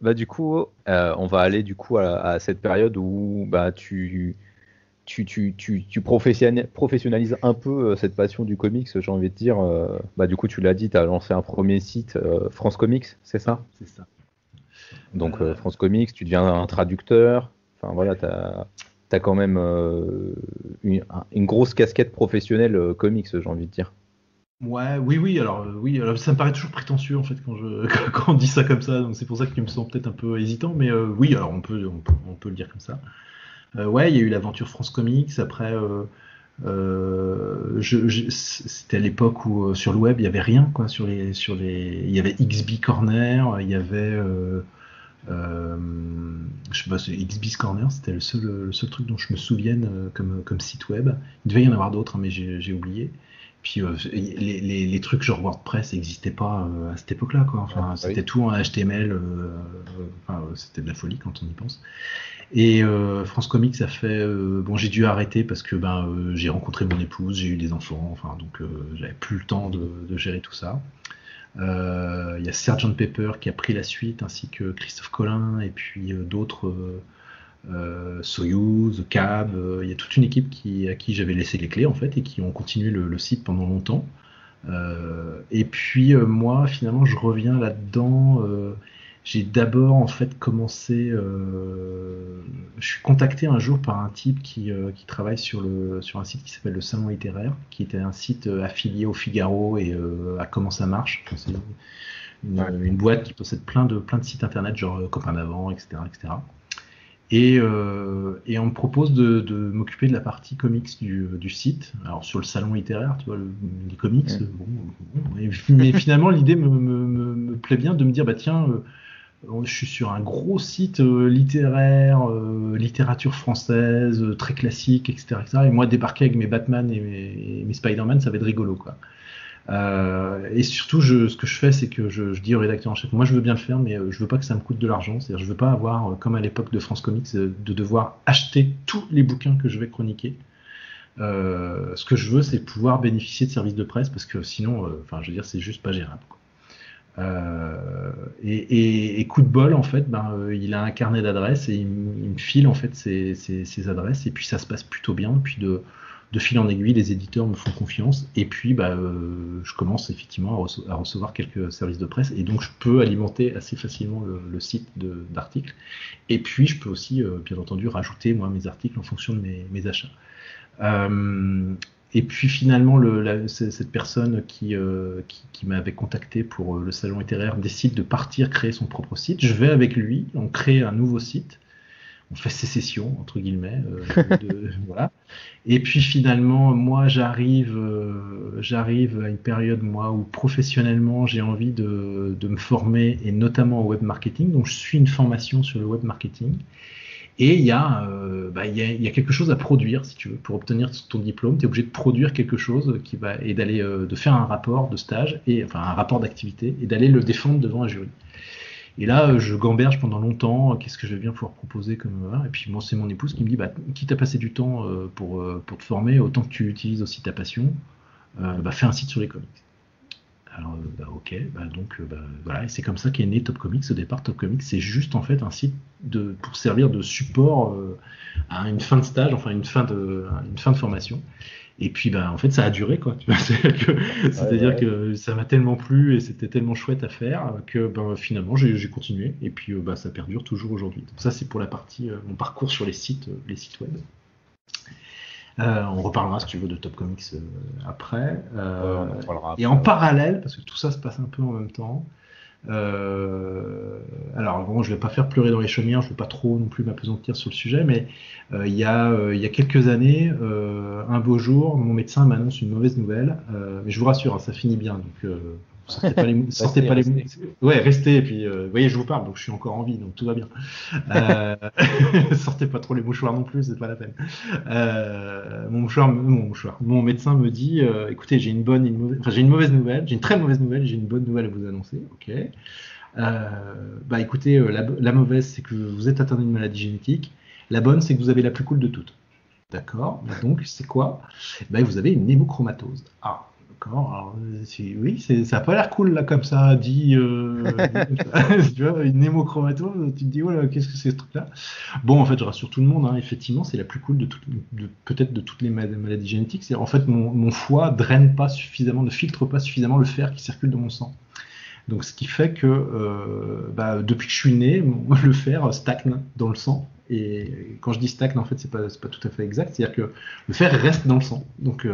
Bah du coup, on va aller du coup à cette période où bah tu professionnalises un peu cette passion du comics, j'ai envie de dire. Bah du coup, tu l'as dit, tu as lancé un premier site, France Comics, c'est Ouais, ça? c'est ça. Donc Euh, France Comics, tu deviens un traducteur. Enfin voilà, t'as quand même une grosse casquette professionnelle comics, j'ai envie de dire. ouais, oui, alors ça me paraît toujours prétentieux en fait quand on dit ça comme ça, donc c'est pour ça que tu me sens peut-être un peu hésitant, mais oui, alors on peut le dire comme ça. Ouais, il y a eu l'aventure France Comics. Après, c'était à l'époque où sur le web il y avait rien quoi. Il y avait XB Corner, il y avait, euh, je sais pas, XB Corner, c'était le seul truc dont je me souvienne comme site web. Il devait y en avoir d'autres, hein, mais j'ai oublié. Puis les trucs genre WordPress n'existaient pas à cette époque-là, quoi. Ouais. Enfin, Ah oui. c'était tout en HTML. Enfin, c'était de la folie quand on y pense. Et France Comics, ça fait. Bon, j'ai dû arrêter parce que j'ai rencontré mon épouse, j'ai eu des enfants, enfin, donc j'avais plus le temps de gérer tout ça. Il y a Sgt Pepper qui a pris la suite, ainsi que Christophe Colin, et puis d'autres, Soyuz, Cab. Il y a toute une équipe à qui j'avais laissé les clés, en fait, et qui ont continué le site pendant longtemps. Et puis moi, finalement, je reviens là-dedans. J'ai d'abord en fait commencé. Je suis contacté un jour par un type qui travaille sur un site qui s'appelle le Salon littéraire, qui était un site affilié au Figaro et à Comment ça marche. Enfin, c'est Ouais. une boîte qui possède plein de sites internet, genre Copain d'avant, etc., etc. Et on me propose de m'occuper de la partie comics du site. Alors sur le salon littéraire, tu vois, les comics, Mm. mais finalement l'idée me plaît bien de me dire, bah tiens, je suis sur un gros site littéraire, littérature française, très classique, etc., etc. Et moi débarquer avec mes Batman et mes Spider-Man, ça va être rigolo, quoi. Et surtout, ce que je fais, c'est que je dis au rédacteur en chef, moi je veux bien le faire, mais je veux pas que ça me coûte de l'argent. C'est-à-dire, je veux pas avoir, comme à l'époque de France Comics, de devoir acheter tous les bouquins que je vais chroniquer. Ce que je veux, c'est pouvoir bénéficier de services de presse, parce que sinon, enfin, je veux dire, c'est juste pas gérable, quoi. Et coup de bol, en fait, il a un carnet d'adresses et il me file en fait ses adresses, et puis ça se passe plutôt bien. Puis de fil en aiguille, les éditeurs me font confiance, et puis je commence effectivement à recevoir quelques services de presse, et donc je peux alimenter assez facilement le site d'articles. Et puis je peux aussi, bien entendu, rajouter moi mes articles en fonction de mes achats. Euh, et puis finalement, cette personne qui m'avait contacté pour le salon littéraire décide de partir créer son propre site. Je vais avec lui, on crée un nouveau site, on fait sécession entre guillemets, voilà. Et puis finalement, moi j'arrive à une période moi où professionnellement j'ai envie de me former, et notamment au web marketing. Donc je suis une formation sur le web marketing. Et il y a quelque chose à produire, si tu veux. Pour obtenir ton diplôme, tu es obligé de produire quelque chose et de faire un rapport de stage, enfin un rapport d'activité, et d'aller le défendre devant un jury. Et là, je gamberge pendant longtemps, qu'est-ce que je vais bien pouvoir proposer comme voilà. Et puis bon, c'est mon épouse qui me dit, bah, quitte à passer du temps pour te former, autant que tu utilises aussi ta passion, bah, fais un site sur les comics. Alors, bah, ok, bah, donc bah, voilà, et c'est comme ça qu'est né Top Comics. Au départ, Top Comics, c'est juste en fait un site pour servir de support à une fin de stage, enfin une fin de formation. Et puis, bah, en fait, ça a duré, quoi. C'est-à-dire que ça m'a tellement plu et c'était tellement chouette à faire que bah, finalement, j'ai continué. Et puis, bah, ça perdure toujours aujourd'hui. Donc ça, c'est pour la partie, mon parcours sur les sites web. On reparlera, si tu veux, de Top Comics après. On en parlera et après, en parallèle, parce que tout ça se passe un peu en même temps, alors bon, je vais pas faire pleurer dans les chaumières, je vais pas trop non plus m'apesantir sur le sujet, mais il y a quelques années, un beau jour, mon médecin m'annonce une mauvaise nouvelle, mais je vous rassure, hein, ça finit bien, donc sortez pas les ouais, restez, et puis vous voyez, je vous parle, donc je suis encore en vie, donc tout va bien. Sortez pas trop les mouchoirs non plus, c'est pas la peine. Mon médecin me dit, écoutez, j'ai une mauvaise nouvelle, j'ai une très mauvaise nouvelle, j'ai une bonne nouvelle à vous annoncer. Ok. Bah écoutez, la mauvaise, c'est que vous êtes atteint d'une maladie génétique. La bonne, c'est que vous avez la plus cool de toutes. D'accord. Donc c'est quoi? Bah, vous avez une hémochromatose. Ah. D'accord. Alors, oui, ça n'a pas l'air cool là comme ça dit. Tu vois, une hémochromatose, tu te dis voilà, qu'est-ce que c'est ce truc-là? Bon, en fait, je rassure tout le monde. Hein, effectivement, c'est la plus cool peut-être de toutes les maladies génétiques. C'est en fait mon foie draine pas suffisamment, ne filtre pas suffisamment le fer qui circule dans mon sang. Donc, ce qui fait que bah, depuis que je suis né, le fer stagne dans le sang. Et quand je dis stagne, en fait, c'est pas tout à fait exact. C'est-à-dire que le fer reste dans le sang. Donc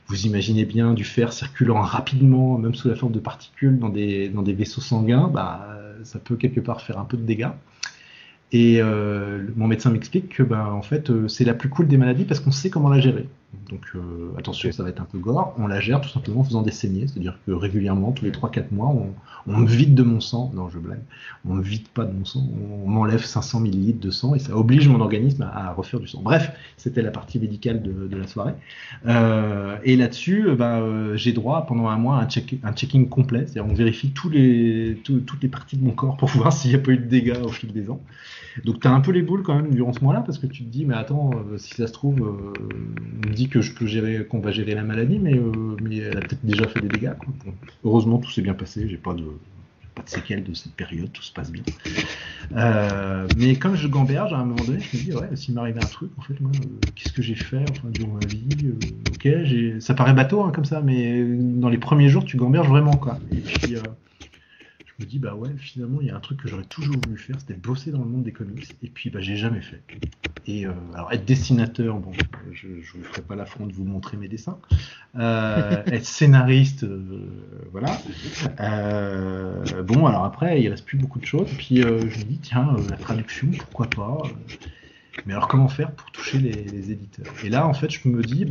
vous imaginez bien du fer circulant rapidement, même sous la forme de particules, dans des vaisseaux sanguins, bah, ça peut quelque part faire un peu de dégâts. Et mon médecin m'explique que en fait, c'est la plus cool des maladies parce qu'on sait comment la gérer. Donc attention, ça va être un peu gore. On la gère tout simplement en faisant des saignées, c'est-à-dire que régulièrement, tous les 3-4 mois, on me vide de mon sang. Non, je blague. On me vide pas de mon sang. On m'enlève 500 millilitres de sang et ça oblige mon organisme à refaire du sang. Bref, c'était la partie médicale de la soirée. Et là-dessus, j'ai droit pendant un mois à un checking complet. C'est-à-dire on vérifie toutes les parties de mon corps pour voir s'il n'y a pas eu de dégâts au fil des ans. Donc tu as un peu les boules quand même durant ce mois-là parce que tu te dis mais attends, si ça se trouve, on me dit que qu'on va gérer la maladie, mais elle a peut-être déjà fait des dégâts. Quoi. Bon, heureusement tout s'est bien passé, j'ai pas de séquelles de cette période, tout se passe bien. Mais comme je gamberge, à un moment donné, je me dis ouais, s'il m'arrivait un truc, en fait, moi, qu'est-ce que j'ai fait durant ma vie ok, ça paraît bateau hein, comme ça, mais dans les premiers jours, tu gamberges vraiment quoi. Et puis je me dis bah ouais, finalement il y a un truc que j'aurais toujours voulu faire, c'était bosser dans le monde des comics, et puis j'ai jamais fait. Et alors être dessinateur, bon, je vous ferai pas l'affront de vous montrer mes dessins. Être scénariste, voilà. Bon alors après il reste plus beaucoup de choses, et puis je me dis tiens la traduction pourquoi pas. Mais alors comment faire pour toucher les éditeurs? Et là en fait je me dis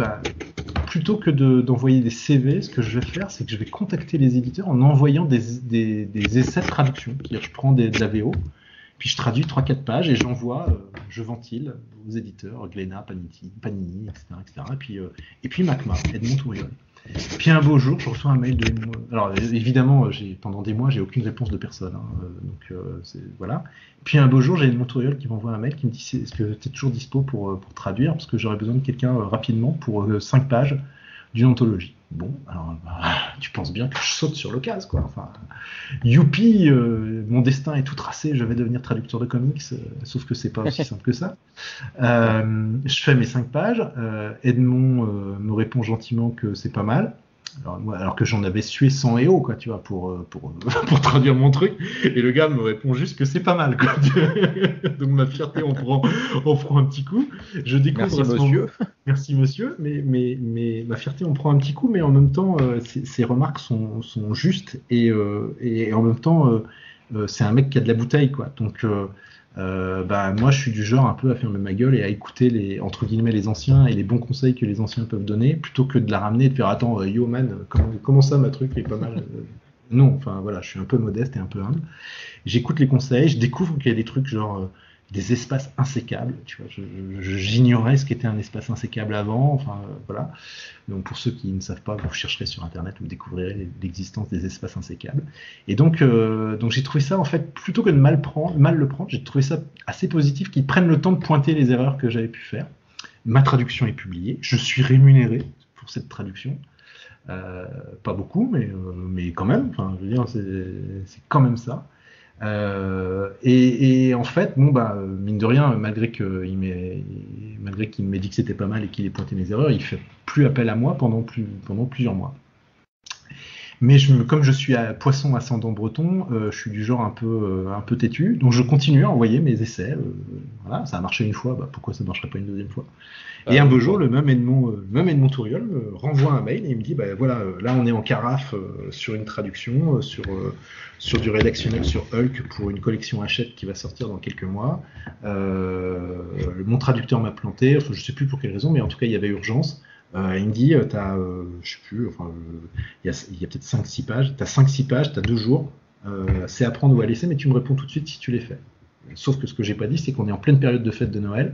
plutôt que d'envoyer des CV, ce que je vais faire c'est que je vais contacter les éditeurs en envoyant des essais de traduction. C'est-à-dire je prends de la VO, puis je traduis 3-4 pages et j'envoie, je ventile aux éditeurs, Glénat, Panini, etc. Et puis Macma, Edmond Touriol. Puis un beau jour, je reçois un mail de Edmond. Alors évidemment, pendant des mois, j'ai aucune réponse de personne. Hein, voilà. Puis un beau jour, j'ai Edmond Touriol qui m'envoie un mail qui me dit est-ce que tu es toujours dispo pour traduire? Parce que j'aurais besoin de quelqu'un rapidement pour 5 pages d'une anthologie. Bon, alors tu penses bien que je saute sur l'occasion, quoi. Enfin, youpi, mon destin est tout tracé, je vais devenir traducteur de comics, sauf que c'est pas aussi simple que ça. Je fais mes 5 pages, Edmond me répond gentiment que c'est pas mal. Alors que j'en avais sué 100 EO, quoi, tu vois, pour traduire mon truc, et le gars me répond juste que c'est pas mal, quoi. Donc ma fierté on prend un petit coup. Je découvre merci monsieur, mais ma fierté on prend un petit coup, mais en même temps ses remarques sont justes et en même temps c'est un mec qui a de la bouteille, quoi. Donc moi je suis du genre un peu à fermer ma gueule et à écouter entre guillemets les anciens et les bons conseils que les anciens peuvent donner plutôt que de la ramener et de faire attends yo man comment ça ma truc est pas mal. Non, enfin voilà, je suis un peu modeste et un peu humble. J'écoute les conseils, je découvre qu'il y a des trucs genre des espaces insécables. Tu vois, j'ignorais ce qu'était un espace insécable avant. Enfin, voilà. Donc pour ceux qui ne savent pas, vous chercherez sur Internet, vous découvrirez l'existence des espaces insécables. Et donc j'ai trouvé ça, en fait, plutôt que de mal le prendre, j'ai trouvé ça assez positif qu'ils prennent le temps de pointer les erreurs que j'avais pu faire. Ma traduction est publiée, je suis rémunéré pour cette traduction. Pas beaucoup, mais quand même. Enfin, je veux dire, c'est quand même ça. Et en fait, mine de rien, malgré qu'il m'ait dit que c'était pas mal et qu'il ait pointé mes erreurs, il fait plus appel à moi pendant plusieurs mois. Mais comme je suis poisson ascendant breton, je suis du genre un peu têtu, donc je continue à envoyer mes essais. Voilà, ça a marché une fois, pourquoi ça ne marcherait pas une deuxième fois? Et un beau jour, le même Edmond Touriol me renvoie un mail et il me dit, voilà, là on est en carafe sur une traduction, sur du rédactionnel sur Hulk pour une collection Hachette qui va sortir dans quelques mois. Mon traducteur m'a planté, enfin, je ne sais plus pour quelle raison, mais en tout cas il y avait urgence. Il me dit, je sais plus, enfin, il y a peut-être 5-6 pages, t'as 5-6 pages, t'as 2 jours, c'est à prendre ou à laisser, mais tu me réponds tout de suite si tu les fais. Sauf que ce que j'ai pas dit, c'est qu'on est en pleine période de fête de Noël,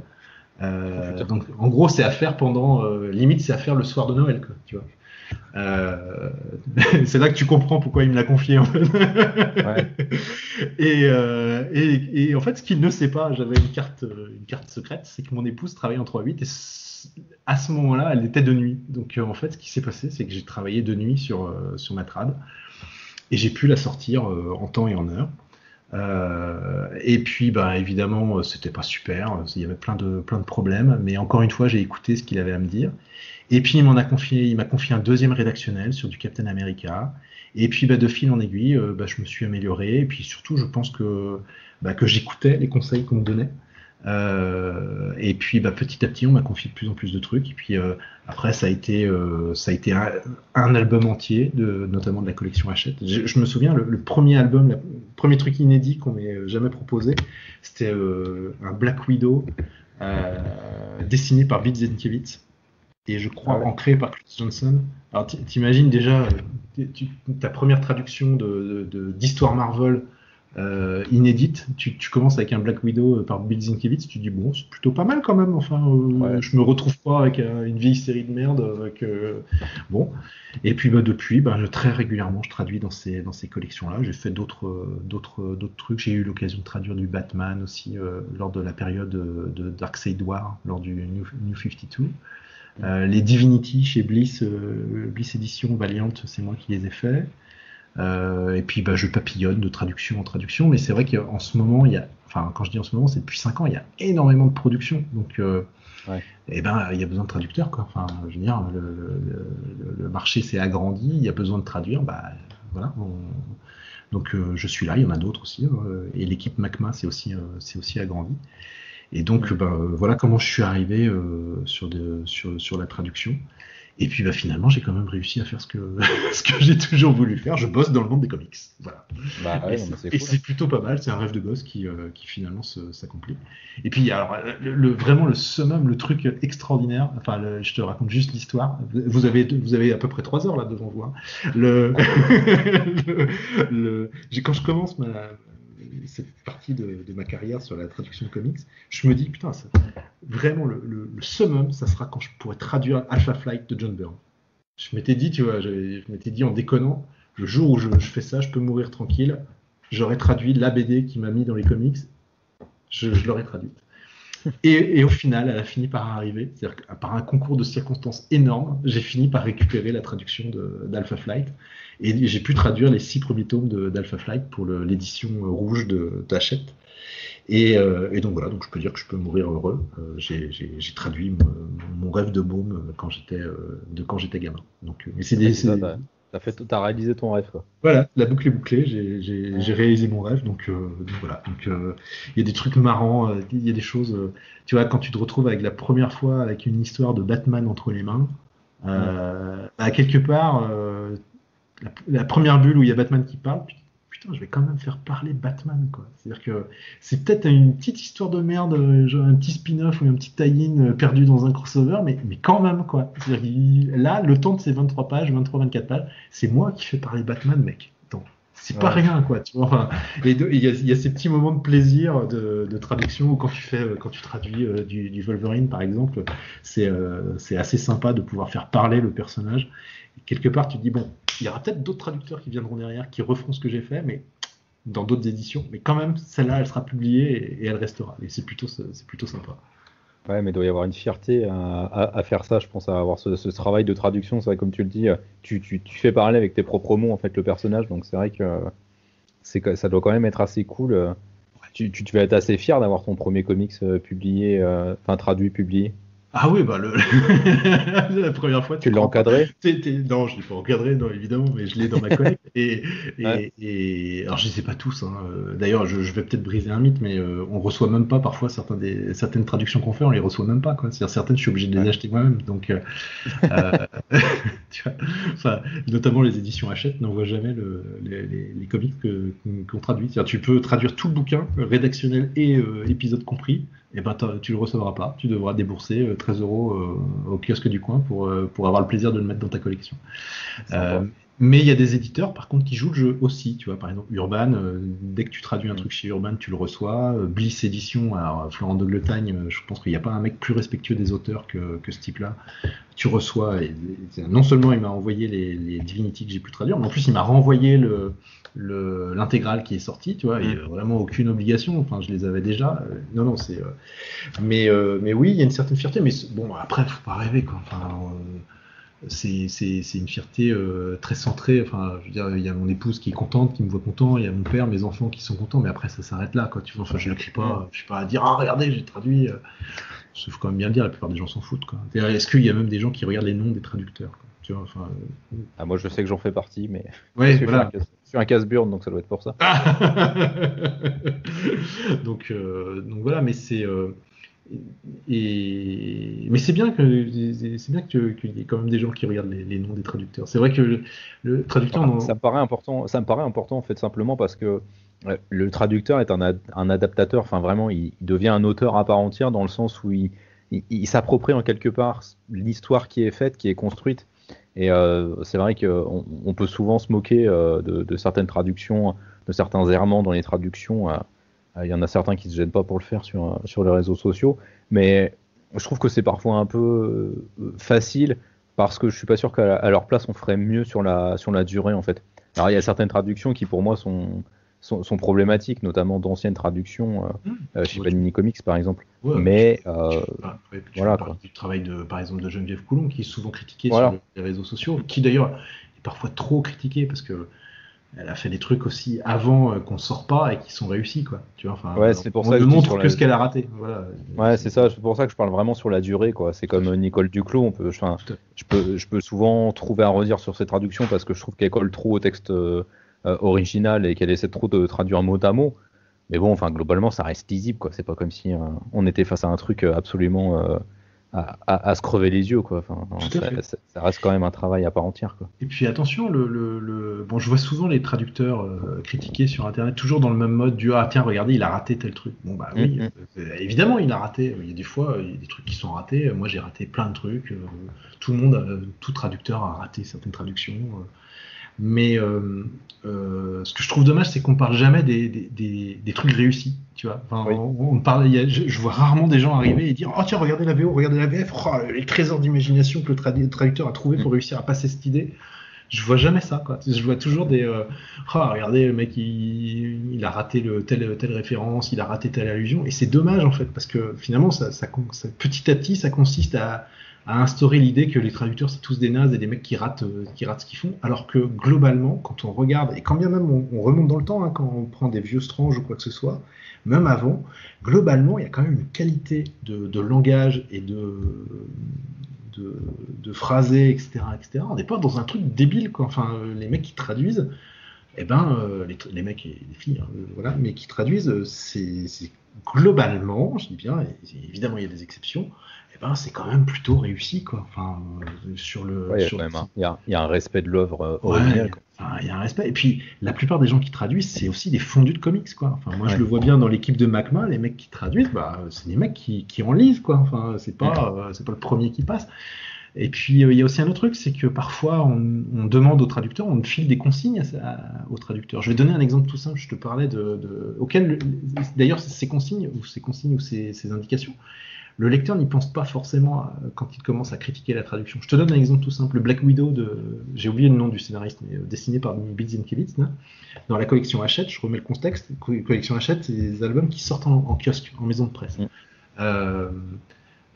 donc en gros c'est à faire pendant, limite c'est à faire le soir de Noël, quoi, tu vois. C'est là que tu comprends pourquoi il me l'a confié, en fait. Ouais. Et en fait, ce qu'il ne sait pas, j'avais une carte secrète, c'est que mon épouse travaille en 3/8 et à ce moment-là, elle était de nuit. Donc en fait, ce qui s'est passé, c'est que j'ai travaillé de nuit sur ma trad et j'ai pu la sortir en temps et en heure. Et puis, évidemment, c'était pas super. Il y avait plein de problèmes, mais encore une fois, j'ai écouté ce qu'il avait à me dire. Et puis, il m'a confié un deuxième rédactionnel sur du Captain America. Et puis, de fil en aiguille, je me suis amélioré. Et puis, surtout, je pense que j'écoutais les conseils qu'on me donnait. Et puis, petit à petit, on m'a confié de plus en plus de trucs. Et puis, après, ça a été un album entier, notamment de la collection Hachette. Je me souviens, le premier album, le premier truc inédit qu'on m'ait jamais proposé, c'était un Black Widow dessiné par Bill Sienkiewicz. Et je crois ancré par Chris Johnson. Alors t'imagines déjà ta première traduction d'histoire Marvel inédite, tu commences avec un Black Widow par Bill Sienkiewicz, tu dis bon, c'est plutôt pas mal quand même, enfin je me retrouve pas avec une vieille série de merde bon. Et puis depuis, très régulièrement je traduis dans ces collections-là. J'ai fait d'autres trucs. J'ai eu l'occasion de traduire du Batman aussi lors de la période de Darkseid War, lors du New 52. Les Divinity chez Bliss Edition Valiant, c'est moi qui les ai faits. Et puis je papillonne de traduction en traduction, mais c'est vrai qu'en ce moment, quand je dis en ce moment, c'est depuis 5 ans, il y a énormément de production. Donc il y a besoin de traducteurs, quoi. Enfin, je veux dire, le marché s'est agrandi, il y a besoin de traduire, voilà. Donc je suis là, il y en a d'autres aussi, et l'équipe MACMA s'est aussi agrandie. Et donc, voilà comment je suis arrivé sur la traduction. Et puis, finalement, j'ai quand même réussi à faire ce que j'ai toujours voulu faire. Je bosse dans le monde des comics. Voilà. C'est plutôt pas mal. C'est un rêve de gosse qui finalement s'accomplit. Et puis, alors, vraiment le summum, le truc extraordinaire. Enfin, je te raconte juste l'histoire. Vous avez à peu près 3 heures là devant vous. Hein. Quand je commence cette partie de ma carrière sur la traduction de comics, je me dis, putain, vraiment le summum, ça sera quand je pourrai traduire Alpha Flight de John Byrne. Je m'étais dit, tu vois, je m'étais dit en déconnant, le jour où je fais ça, je peux mourir tranquille, j'aurais traduit la BD qui m'a mis dans les comics, je l'aurais traduite. Et au final, elle a fini par arriver, c'est-à-dire que par un concours de circonstances énorme, j'ai fini par récupérer la traduction d'Alpha Flight, et j'ai pu traduire les 6 premiers tomes d'Alpha Flight pour l'édition rouge d'Hachette. Et donc voilà, donc je peux dire que je peux mourir heureux. J'ai traduit mon rêve de môme quand j'étais gamin. Donc, mais t'as réalisé ton rêve, quoi. Voilà, la boucle est bouclée. J'ai réalisé mon rêve. Donc voilà. Donc il y a des trucs marrants. Il y a des choses. Tu vois, quand tu te retrouves avec la première fois avec une histoire de Batman entre les mains, à quelque part, la première bulle où il y a Batman qui parle. Putain, je vais quand même faire parler Batman, quoi. C'est-à-dire que c'est peut-être une petite histoire de merde, genre un petit spin-off ou un petit tie-in perdu dans un crossover, mais quand même, quoi. C'est-à-dire là, le temps de ces 23 pages, 23-24 pages, c'est moi qui fais parler Batman, mec. Donc, c'est pas rien, quoi, tu vois. Enfin, et il y a ces petits moments de plaisir de traduction où quand tu traduis du Wolverine, par exemple, c'est assez sympa de pouvoir faire parler le personnage. Et quelque part, tu te dis, bon, il y aura peut-être d'autres traducteurs qui viendront derrière, qui referont ce que j'ai fait, mais dans d'autres éditions. Mais quand même, celle-là, elle sera publiée et elle restera. Et c'est plutôt sympa. Ouais, mais il doit y avoir une fierté à faire ça, je pense, à avoir ce travail de traduction. C'est vrai, comme tu le dis, tu fais parler avec tes propres mots, en fait, le personnage, donc c'est vrai que ça doit quand même être assez cool. Tu vas être assez fier d'avoir ton premier comics publié, enfin traduit, publié. Ah oui, bah la première fois, Tu l'as crois pas. encadré? Non, je l'ai pas encadré, non, évidemment, mais je l'ai dans ma collecte. Ouais. Alors, je sais pas tous, hein. D'ailleurs, je vais peut-être briser un mythe, mais on reçoit même pas parfois certaines traductions qu'on fait, on les reçoit même pas, quoi. C'est-à-dire certaines, je suis obligé de les Ouais. acheter moi-même. Donc, euh, tu vois, enfin, notamment les éditions Hachette n'envoient jamais les comics qu'on traduit. C'est-à-dire, tu peux traduire tout le bouquin, rédactionnel et épisode compris. Et ben, tu le recevras pas. Tu devras débourser 13 euros au kiosque du coin pour avoir le plaisir de le mettre dans ta collection. Sympa. Mais il y a des éditeurs, par contre, qui jouent le jeu aussi. Tu vois, par exemple, Urban, dès que tu traduis un Mm. truc chez Urban, tu le reçois. Bliss Edition, alors Florent de Gletagne, je pense qu'il n'y a pas un mec plus respectueux des auteurs que ce type-là. Tu reçois, non seulement il m'a envoyé les Divinity que j'ai pu traduire, mais en plus il m'a renvoyé l'intégrale qui est sortie, tu vois, et vraiment aucune obligation, enfin je les avais déjà. Non, c'est. Mais oui, il y a une certaine fierté, mais bon, après, faut pas rêver, quoi. Enfin, c'est une fierté très centrée. Enfin, je veux dire, il y a mon épouse qui est contente, qui me voit content, il y a mon père, mes enfants qui sont contents, mais après ça s'arrête là, quoi. Tu vois, enfin, je ne crie pas, je suis pas à dire, ah regardez, j'ai traduit. Il faut quand même bien le dire, la plupart des gens s'en foutent, quoi. Est-ce qu'il y a même des gens qui regardent les noms des traducteurs, quoi. Tu vois, enfin. Ah, moi, je sais que j'en fais partie, mais Ouais, parce que voilà. je suis un casse-burne, donc ça doit être pour ça. Donc voilà, mais mais c'est bien qu'il y ait quand même des gens qui regardent les noms des traducteurs. C'est vrai que le traducteur, Bah, ça me paraît important. Ça me paraît important en fait simplement parce que le traducteur est un adaptateur. Enfin, vraiment, il devient un auteur à part entière dans le sens où il s'approprie en quelque part l'histoire qui est faite, qui est construite. Et c'est vrai qu'on peut souvent se moquer de certaines traductions, de certains errements dans les traductions. Il y en a certains qui se gênent pas pour le faire sur les réseaux sociaux, mais je trouve que c'est parfois un peu facile parce que je suis pas sûr qu'à leur place on ferait mieux sur la durée en fait. Alors il y a certaines traductions qui pour moi sont problématiques, notamment d'anciennes traductions chez ouais, Panini Comics par exemple. ouais, Mais tu voilà peux parler quoi. du travail par exemple, de Geneviève Coulon, qui est souvent critiqué sur Voilà. les réseaux sociaux, qui d'ailleurs est parfois trop critiqué parce que elle a fait des trucs aussi avant qu'on ne sort pas et qui sont réussis, quoi. Tu vois, enfin, Ouais, c'est pour on ça ne que je dis montre que ce qu'elle a raté. Voilà. Ouais, c'est ça. C'est pour ça que je parle vraiment sur la durée, quoi. C'est Tout à comme fait. Nicole Duclos. Enfin, Tout à fait. je peux souvent trouver à redire sur ses traductions parce que je trouve qu'elle colle trop au texte original et qu'elle essaie trop de traduire mot à mot. Mais bon, enfin, globalement, ça reste lisible, quoi. C'est pas comme si on était face à un truc absolument à se crever les yeux, quoi. Enfin, Tout à fait. ça reste quand même un travail à part entière, quoi. Et puis attention, bon, je vois souvent les traducteurs critiquer sur Internet, toujours dans le même mode du ah tiens, regardez, il a raté tel truc. Bon bah Mm, oui, mm. évidemment il a raté. Il y a des fois, il y a des trucs qui sont ratés. Moi j'ai raté plein de trucs. Tout le monde, tout traducteur a raté certaines traductions. Mais ce que je trouve dommage, c'est qu'on parle jamais des trucs réussis. Tu vois, enfin, Oui. on parle, je vois rarement des gens arriver et dire oh tiens, regardez la VO, regardez la VF, oh, les trésors d'imagination que le traducteur a trouvé Mm. pour réussir à passer cette idée. Je vois jamais ça, quoi. Je vois toujours oh, regardez, le mec, il a raté telle référence, il a raté telle allusion. Et c'est dommage, en fait, parce que finalement, petit à petit, ça consiste à instaurer l'idée que les traducteurs, c'est tous des nazes et des mecs qui ratent ce qu'ils font. Alors que globalement, quand on regarde, et quand bien même on remonte dans le temps, hein, quand on prend des vieux Strange ou quoi que ce soit, même avant, globalement, il y a quand même une qualité de langage et de phrasé, etc., etc. On n'est pas dans un truc débile, quoi. Enfin, les mecs qui traduisent, eh ben, les mecs et les filles, hein, voilà, mais qui traduisent, c'est globalement, je dis bien, et évidemment il y a des exceptions, eh ben, c'est quand même plutôt réussi, quoi. Enfin, Ouais, il y a quand même il y a un respect de l'œuvre ouais, originale, quoi. enfin, il y a un respect. Et puis, la plupart des gens qui traduisent, c'est aussi des fondus de comics, quoi. Enfin, moi, je Ouais. le vois bien dans l'équipe de Macma, les mecs qui traduisent, bah, c'est des mecs qui en lisent, quoi. Enfin, c'est pas le premier qui passe. Et puis, il y a aussi un autre truc, c'est que parfois, on demande au traducteur, on file des consignes au traducteur. Je vais donner un exemple tout simple. Je te parlais auquel, d'ailleurs, ces consignes ou ces indications, le lecteur n'y pense pas forcément quand il commence à critiquer la traduction. Je te donne un exemple tout simple. Le Black Widow j'ai oublié le nom du scénariste, mais dessiné par Bill Sienkiewicz, dans la collection Hachette. Je remets le contexte. Collection Hachette, c'est des albums qui sortent en kiosque, en maison de presse.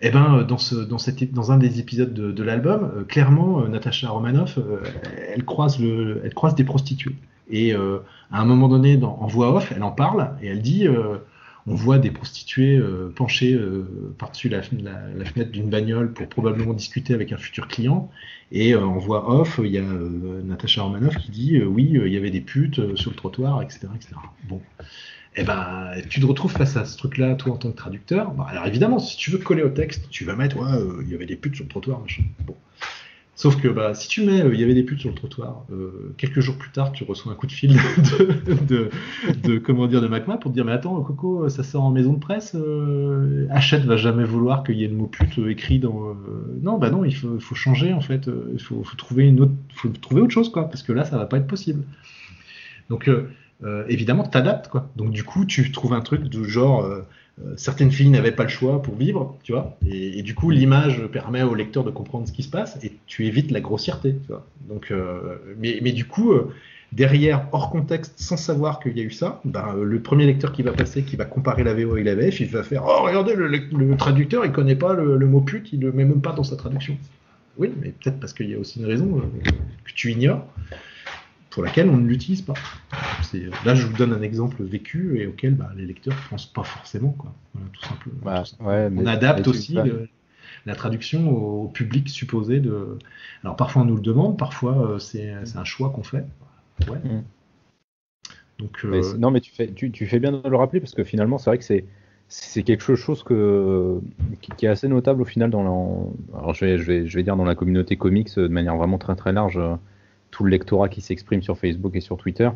Et ben dans un des épisodes de l'album, clairement, Natasha Romanoff, elle croise des prostituées. Et à un moment donné, en voix off, elle en parle et elle dit on voit des prostituées penchées par-dessus la fenêtre d'une bagnole pour probablement discuter avec un futur client. Et en voix off, il y a Natasha Romanoff qui dit oui, il y avait des putes sur le trottoir, etc., etc. Bon. Et ben, tu te retrouves face à ce truc-là, toi, en tant que traducteur. Bon, alors évidemment, si tu veux coller au texte, tu vas mettre il y avait des putes sur le trottoir, machin. Bon. Sauf que si tu mets il y avait des putes sur le trottoir, quelques jours plus tard, tu reçois un coup de fil de Macma pour te dire mais attends, Coco, ça sort en maison de presse, Hachette va jamais vouloir qu'il y ait le mot pute écrit dans. Non, non, il faut changer en fait, il faut trouver autre chose quoi, parce que là, ça va pas être possible. Donc évidemment, tu t'adaptes quoi. Donc du coup, tu trouves un truc de genre. Certaines filles n'avaient pas le choix pour vivre, tu vois, et du coup l'image permet au lecteur de comprendre ce qui se passe et tu évites la grossièreté, tu vois. Donc, mais du coup, derrière, hors contexte, sans savoir qu'il y a eu ça, le premier lecteur qui va passer, qui va comparer la VO et la VF, il va faire oh regardez le traducteur, il connaît pas le mot pute, il le met même pas dans sa traduction. Oui, mais peut-être parce qu'il y a aussi une raison que tu ignores, pour laquelle on ne l'utilise pas. Là, je vous donne un exemple vécu et auquel les lecteurs ne pensent pas forcément, quoi. Voilà, tout simplement. Ouais, on adapte aussi la traduction au public supposé de. Alors parfois on nous le demande, parfois c'est un choix qu'on fait. Ouais. Donc, non, mais tu fais bien de le rappeler parce que finalement, c'est vrai que c'est quelque chose qui est assez notable au final alors je vais dire dans la communauté comics de manière vraiment très très large. Tout le lectorat qui s'exprime sur Facebook et sur Twitter,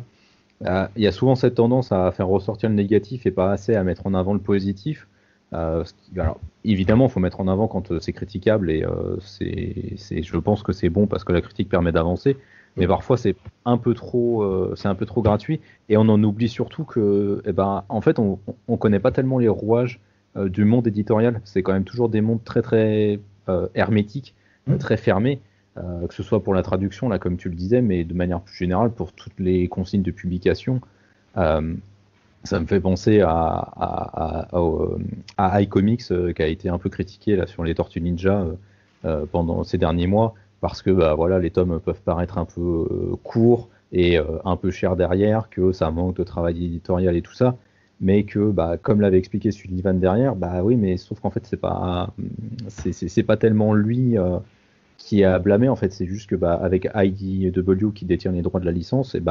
il y a souvent cette tendance à faire ressortir le négatif et pas assez à mettre en avant le positif. Alors, évidemment, il faut mettre en avant quand c'est critiquable et je pense que c'est bon parce que la critique permet d'avancer. Mais parfois, c'est un peu trop gratuit et on en oublie surtout que, en fait, on connaît pas tellement les rouages du monde éditorial. C'est quand même toujours des mondes très très hermétiques, très fermés. Que ce soit pour la traduction, là, comme tu le disais, mais de manière plus générale pour toutes les consignes de publication. Ça me fait penser à iComics qui a été un peu critiqué là, sur les Tortues Ninja pendant ces derniers mois, parce que voilà, les tomes peuvent paraître un peu courts et un peu chers derrière, que ça manque de travail éditorial et tout ça, mais que, comme l'avait expliqué Sullivan derrière, oui, mais sauf qu'en fait, c'est pas tellement lui qui est à blâmer, en fait, c'est juste que avec IDW qui détient les droits de la licence, et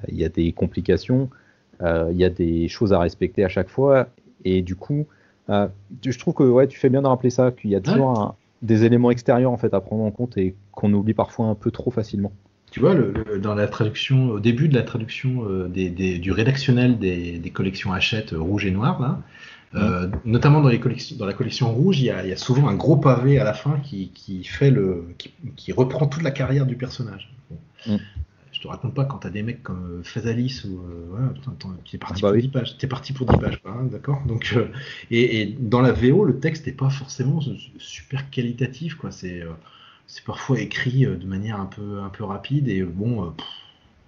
il y a des complications, il y a des choses à respecter à chaque fois, et du coup, je trouve que tu fais bien de rappeler ça, qu'il y a toujours des éléments extérieurs en fait à prendre en compte et qu'on oublie parfois un peu trop facilement. Tu vois, dans la traduction, au début de la traduction du rédactionnel des collections Hachette rouge et noir, là, notamment dans la collection rouge, il y a souvent un gros pavé à la fin qui reprend toute la carrière du personnage. Bon. Je te raconte pas quand t'as des mecs comme Fazalis ou t'es parti pour 10 pages. T'es parti pour 10 pages, quoi, hein, d'accord. Donc et dans la VO, le texte n'est pas forcément super qualitatif, quoi. C'est parfois écrit de manière un peu rapide et bon,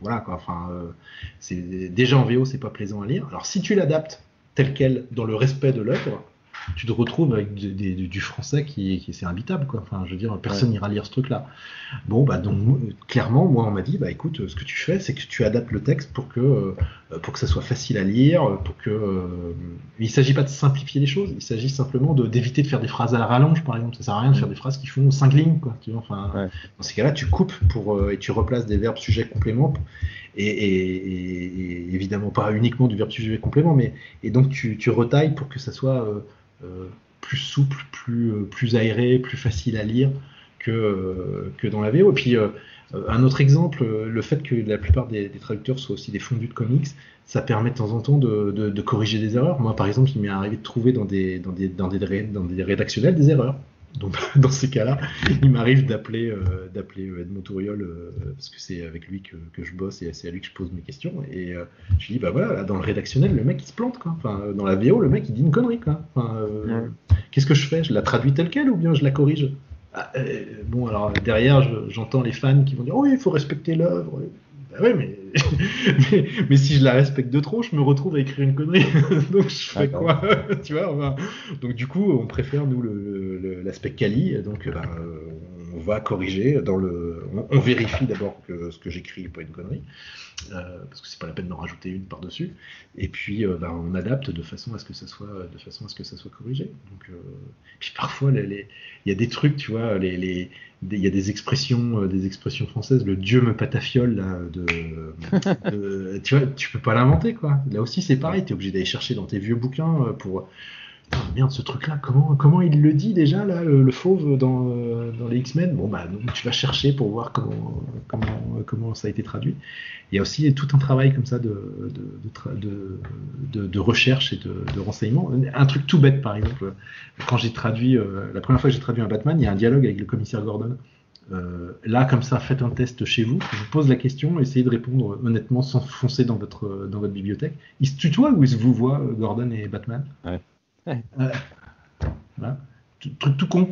voilà quoi. Enfin, c'est déjà en VO, c'est pas plaisant à lire. Alors si tu l'adaptes tel quel, dans le respect de l'œuvre, tu te retrouves avec du français qui c'est imbitable, quoi. Enfin, je veux dire, personne n'ira lire ce truc-là. Bon, donc clairement, moi, on m'a dit, écoute, ce que tu fais, c'est que tu adaptes le texte pour que ça soit facile à lire, pour que. Il s'agit pas de simplifier les choses, il s'agit simplement d'éviter de faire des phrases à la rallonge, par exemple. Ça sert à rien de faire des phrases qui font 5 lignes, quoi. Tu vois, enfin, dans ces cas-là, tu coupes et tu replaces des verbes, sujets, compléments. Et évidemment pas uniquement du verbe sujet complément, et donc tu retailles pour que ça soit plus souple, plus aéré, plus facile à lire que dans la VO. Et puis un autre exemple, le fait que la plupart des traducteurs soient aussi des fondus de comics, ça permet de temps en temps de corriger des erreurs. Moi par exemple, il m'est arrivé de trouver dans des rédactionnels des erreurs. Donc dans ces cas-là, il m'arrive d'appeler Edmond Touriol parce que c'est avec lui que je bosse et c'est à lui que je pose mes questions. Et je lui dis bah voilà, là, dans le rédactionnel, le mec il se plante quoi. Enfin, dans la VO, le mec il dit une connerie quoi. Enfin, qu'est-ce que je fais? Je la traduis telle quelle ou bien je la corrige? Bon alors derrière, j'entends les fans qui vont dire oh oui, il faut respecter l'œuvre. Bah ouais, mais si je la respecte de trop, je me retrouve à écrire une connerie. Donc je fais quoi? Tu vois, donc du coup, on préfère nous l'aspect quali. Donc on va corriger on vérifie d'abord que ce que j'écris n'est pas une connerie. Parce que c'est pas la peine d'en rajouter une par-dessus. Et puis on adapte de façon à ce que ça soit corrigé. Donc puis parfois il y a des trucs, tu vois, il y a des expressions françaises, le Dieu me patafiole là, tu vois, tu peux pas l'inventer quoi. Là aussi c'est pareil, tu es obligé d'aller chercher dans tes vieux bouquins pour merde, ce truc-là, comment il le dit déjà, là, le fauve dans les X-Men? Bon, bah, donc, tu vas chercher pour voir comment ça a été traduit. Il y a aussi tout un travail comme ça de recherche et de renseignement. Un truc tout bête, par exemple, quand j'ai traduit, la première fois que j'ai traduit un Batman, il y a un dialogue avec le commissaire Gordon. Là, comme ça, faites un test chez vous, je vous pose la question, essayez de répondre honnêtement sans foncer dans votre bibliothèque. Ils se tutoient ou ils se vous voient, Gordon et Batman? Ouais. Voilà. Truc tout con.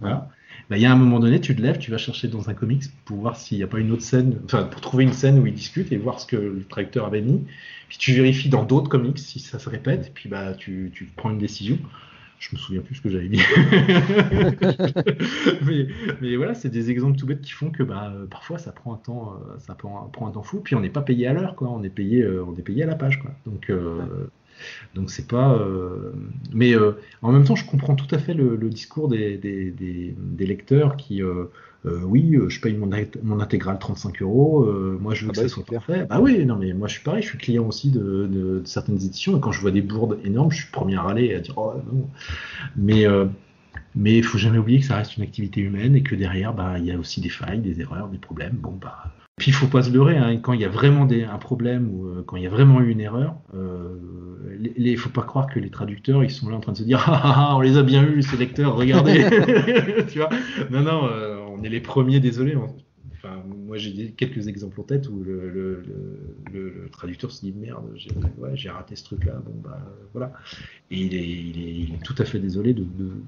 Voilà. Il y a un moment donné, tu te lèves, tu vas chercher dans un comics pour voir s'il n'y a pas une autre scène, enfin pour trouver une scène où ils discutent et voir ce que le traducteur avait mis. Puis tu vérifies dans d'autres comics si ça se répète, et puis tu prends une décision. Je me souviens plus ce que j'avais mis. mais voilà, c'est des exemples tout bêtes qui font que parfois ça prend un temps fou. Puis on n'est pas payé à l'heure, quoi. On est payé à la page, quoi. Donc c'est pas. Mais en même temps, je comprends tout à fait le discours des lecteurs qui. Oui, je paye mon intégrale 35 €. Moi, je veux que ça soit parfait. Bah oui, non, mais moi, je suis pareil. Je suis client aussi de certaines éditions. Et quand je vois des bourdes énormes, je suis le premier à râler et à dire oh non. Mais il faut jamais oublier que ça reste une activité humaine et que derrière, il y a aussi des failles, des erreurs, des problèmes. Bon, puis il faut pas se leurrer, hein. Quand il y a vraiment un problème ou quand il y a vraiment eu une erreur, il faut pas croire que les traducteurs ils sont là en train de se dire on les a bien eus ces lecteurs, regardez. Tu vois, non, on est les premiers, désolé. Enfin, moi j'ai quelques exemples en tête où le traducteur se dit merde, j'ai raté ce truc là, voilà. Et il est tout à fait désolé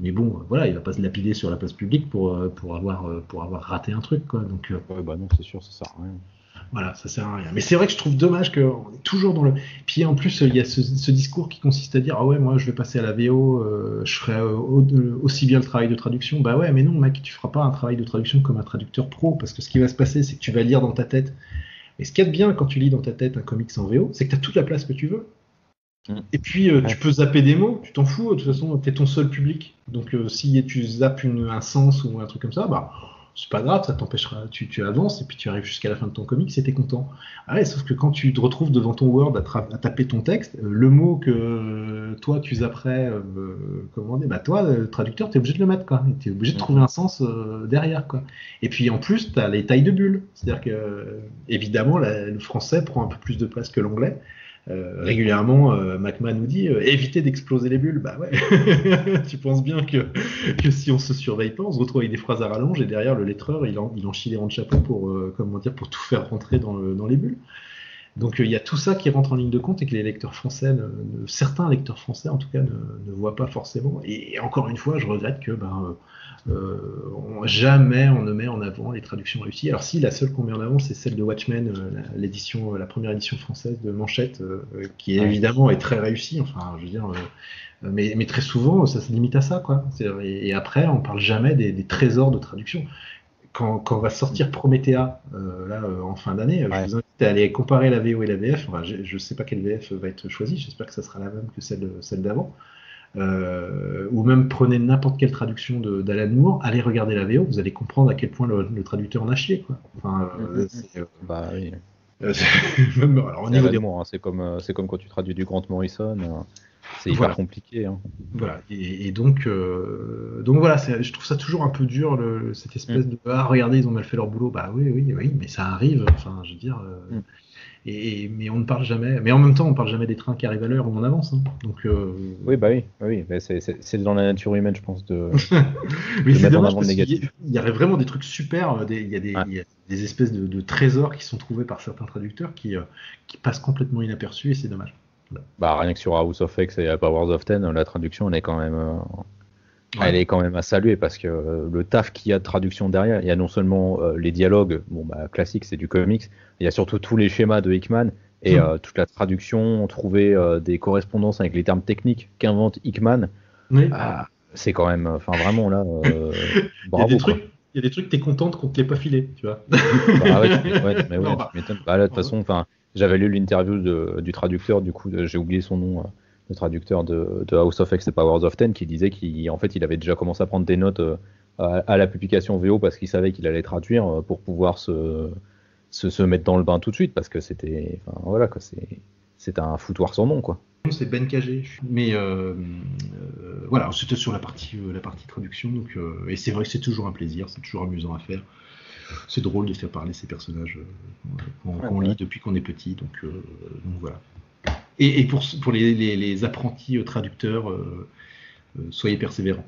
mais bon, voilà, il va pas se lapider sur la place publique pour avoir raté un truc, quoi. Donc non, c'est sûr, ça sert à rien. Voilà, ça sert à rien. Mais c'est vrai que je trouve dommage qu'on est toujours dans le. Puis en plus, il y a ce discours qui consiste à dire ah ouais, moi je vais passer à la VO, je ferai aussi bien le travail de traduction. Bah ouais, mais non, mec, tu feras pas un travail de traduction comme un traducteur pro, parce que ce qui va se passer, c'est que tu vas lire dans ta tête. Et ce qu'il y a de bien quand tu lis dans ta tête un comics en VO, c'est que tu as toute la place que tu veux. Et puis tu peux zapper des mots, tu t'en fous, de toute façon, t'es ton seul public. Donc si tu zappes un sens ou un truc comme ça, c'est pas grave, ça t'empêchera, tu avances et puis tu arrives jusqu'à la fin de ton comics et t'es content. Ah ouais, sauf que quand tu te retrouves devant ton Word à taper ton texte, le mot que toi tu zapperais, toi, le traducteur, t'es obligé de le mettre, quoi. T'es obligé de trouver un sens derrière, quoi. Et puis en plus, t'as les tailles de bulles. C'est-à-dire que, évidemment, le français prend un peu plus de place que l'anglais. Régulièrement, McMahon nous dit évitez d'exploser les bulles. Bah ouais, tu penses bien que si on se surveille pas, on se retrouve avec des phrases à rallonge et derrière le lettreur il en chie les rangs de chapeau pour tout faire rentrer dans les bulles. Donc il y a tout ça qui rentre en ligne de compte et que les lecteurs français, certains lecteurs français en tout cas, ne voient pas forcément. Et encore une fois, je regrette que jamais on ne met en avant les traductions réussies. Alors si, la seule qu'on met en avant, c'est celle de Watchmen, la première édition française de Manchette, qui évidemment est très réussie. Enfin, je veux dire, mais très souvent, ça se limite à ça, quoi. Et après, on parle jamais des trésors de traduction. Quand va sortir Promethea en fin d'année, je vous invite à aller comparer la VO et la VF. Enfin, je ne sais pas quelle VF va être choisie. J'espère que ça sera la même que celle d'avant. Ou même prenez n'importe quelle traduction d'Alan Moore, allez regarder la VO, vous allez comprendre à quel point le traducteur en a chié, quoi. Enfin, oui. Alors, au niveau des mots, hein, c'est comme quand tu traduis du Grant Morrison, c'est hyper compliqué. Hein. Voilà. Et donc voilà, je trouve ça toujours un peu dur, cette espèce de regardez, ils ont mal fait leur boulot. Bah oui, mais ça arrive. Enfin, je veux dire. mais on ne parle jamais. Mais en même temps, on parle jamais des trains qui arrivent à l'heure où on avance. Hein. Donc, Oui, oui. Mais c'est dans la nature humaine, je pense, de mais c'est mettre en dommage avant le parce qu'il négatif. y aurait vraiment des trucs super. Ouais. Il y a des espèces de trésors qui sont trouvés par certains traducteurs qui passent complètement inaperçus et c'est dommage. Voilà. Bah, rien que sur House of X et Powers of Ten, la traduction, Ouais. elle est quand même à saluer parce que le taf qu'il y a de traduction derrière, il y a non seulement les dialogues, bon bah classique, c'est du comics, il y a surtout tous les schémas de Hickman et toute la traduction, trouver des correspondances avec les termes techniques qu'invente Hickman. Oui. Ah, c'est quand même, enfin vraiment là, Il y a des bravo quoi. trucs, il y a des trucs, t'es contente qu'on te l'ait pas filé, tu vois. Bah ouais, mais ouais, Non, tu bah, m'étonnes. Bah là, de toute façon, enfin, j'avais lu l'interview du traducteur, du coup, j'ai oublié son nom, le traducteur de House of X et Powers of Ten, qui disait qu'en fait, il avait déjà commencé à prendre des notes à la publication VO parce qu'il savait qu'il allait traduire pour pouvoir se mettre dans le bain tout de suite parce que c'était, enfin voilà quoi, c'est un foutoir sans nom quoi. c'est Ben Cagé. Mais voilà, c'était sur la partie traduction. Donc, et c'est vrai que c'est toujours un plaisir, c'est toujours amusant à faire. C'est drôle de faire parler ces personnages qu'on lit depuis qu'on est petit. Donc voilà. Et pour les apprentis traducteurs, soyez persévérants.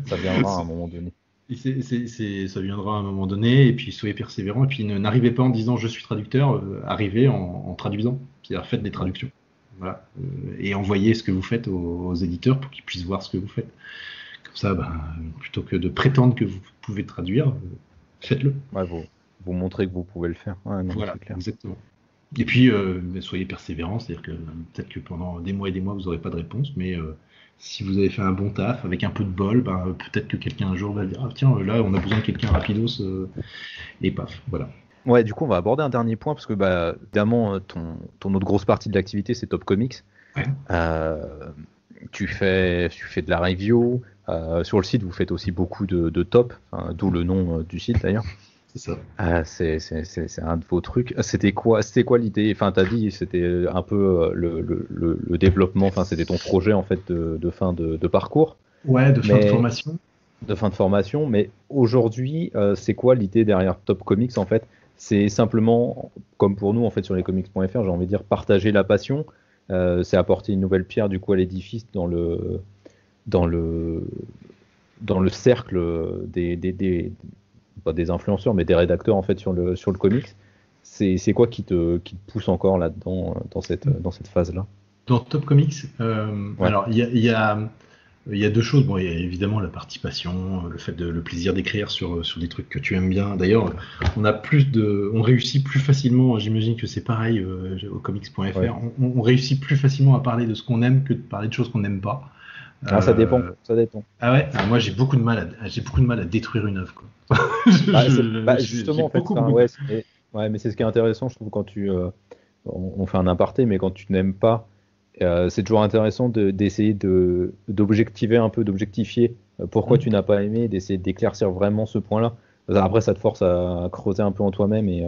Ça viendra à un moment donné. Ça viendra à un moment donné, et puis soyez persévérants, et puis n'arrivez pas en disant je suis traducteur, arrivez en traduisant, c'est-à-dire faites des traductions. Voilà. Et envoyez ce que vous faites aux éditeurs pour qu'ils puissent voir ce que vous faites. Comme ça, plutôt que de prétendre que vous pouvez traduire, faites-le. Ouais, vous montrez que vous pouvez le faire. Ouais, non, Voilà, c'est clair. exactement. Et puis, soyez persévérants, c'est-à-dire que peut-être que pendant des mois et des mois, vous n'aurez pas de réponse, mais si vous avez fait un bon taf, avec un peu de bol, peut-être que quelqu'un un jour va dire « Ah tiens, là, on a besoin de quelqu'un rapidos, et paf, voilà. » Ouais, du coup, on va aborder un dernier point parce que, bah, évidemment, ton autre grosse partie de l'activité, c'est Top Comics. Ouais. Tu fais de la review. Sur le site, vous faites aussi beaucoup de top, d'où le nom du site d'ailleurs. C'est ça. C'est un de vos trucs. C'était quoi l'idée? Enfin, t'as dit c'était un peu le développement. Enfin, c'était ton projet en fait de fin de parcours. Ouais, de fin de formation. De fin de formation. Mais aujourd'hui, c'est quoi l'idée derrière Top Comics en fait? C'est simplement, comme pour nous en fait sur lescomics.fr, j'ai envie de dire partager la passion. C'est apporter une nouvelle pierre du coup à l'édifice dans le cercle pas des influenceurs mais des rédacteurs en fait sur le comics. C'est quoi qui te pousse encore là-dedans dans cette phase-là? Dans Top Comics, Ouais. alors il y a deux choses. Bon, il y a évidemment la participation, le plaisir d'écrire sur des trucs que tu aimes bien. D'ailleurs, on réussit plus facilement. J'imagine que c'est pareil au comics.fr. Ouais. On réussit plus facilement à parler de ce qu'on aime que de parler de choses qu'on n'aime pas. Ça dépend. Ah ouais. Alors moi, j'ai beaucoup de mal à détruire une œuvre. Quoi. Justement, en fait, mais c'est ce qui est intéressant, je trouve, quand on fait un aparté, mais quand tu n'aimes pas, c'est toujours intéressant d'essayer d'objectiver un peu, d'objectifier pourquoi tu n'as pas aimé, d'essayer d'éclaircir vraiment ce point-là. Après, ça te force à creuser un peu en toi-même et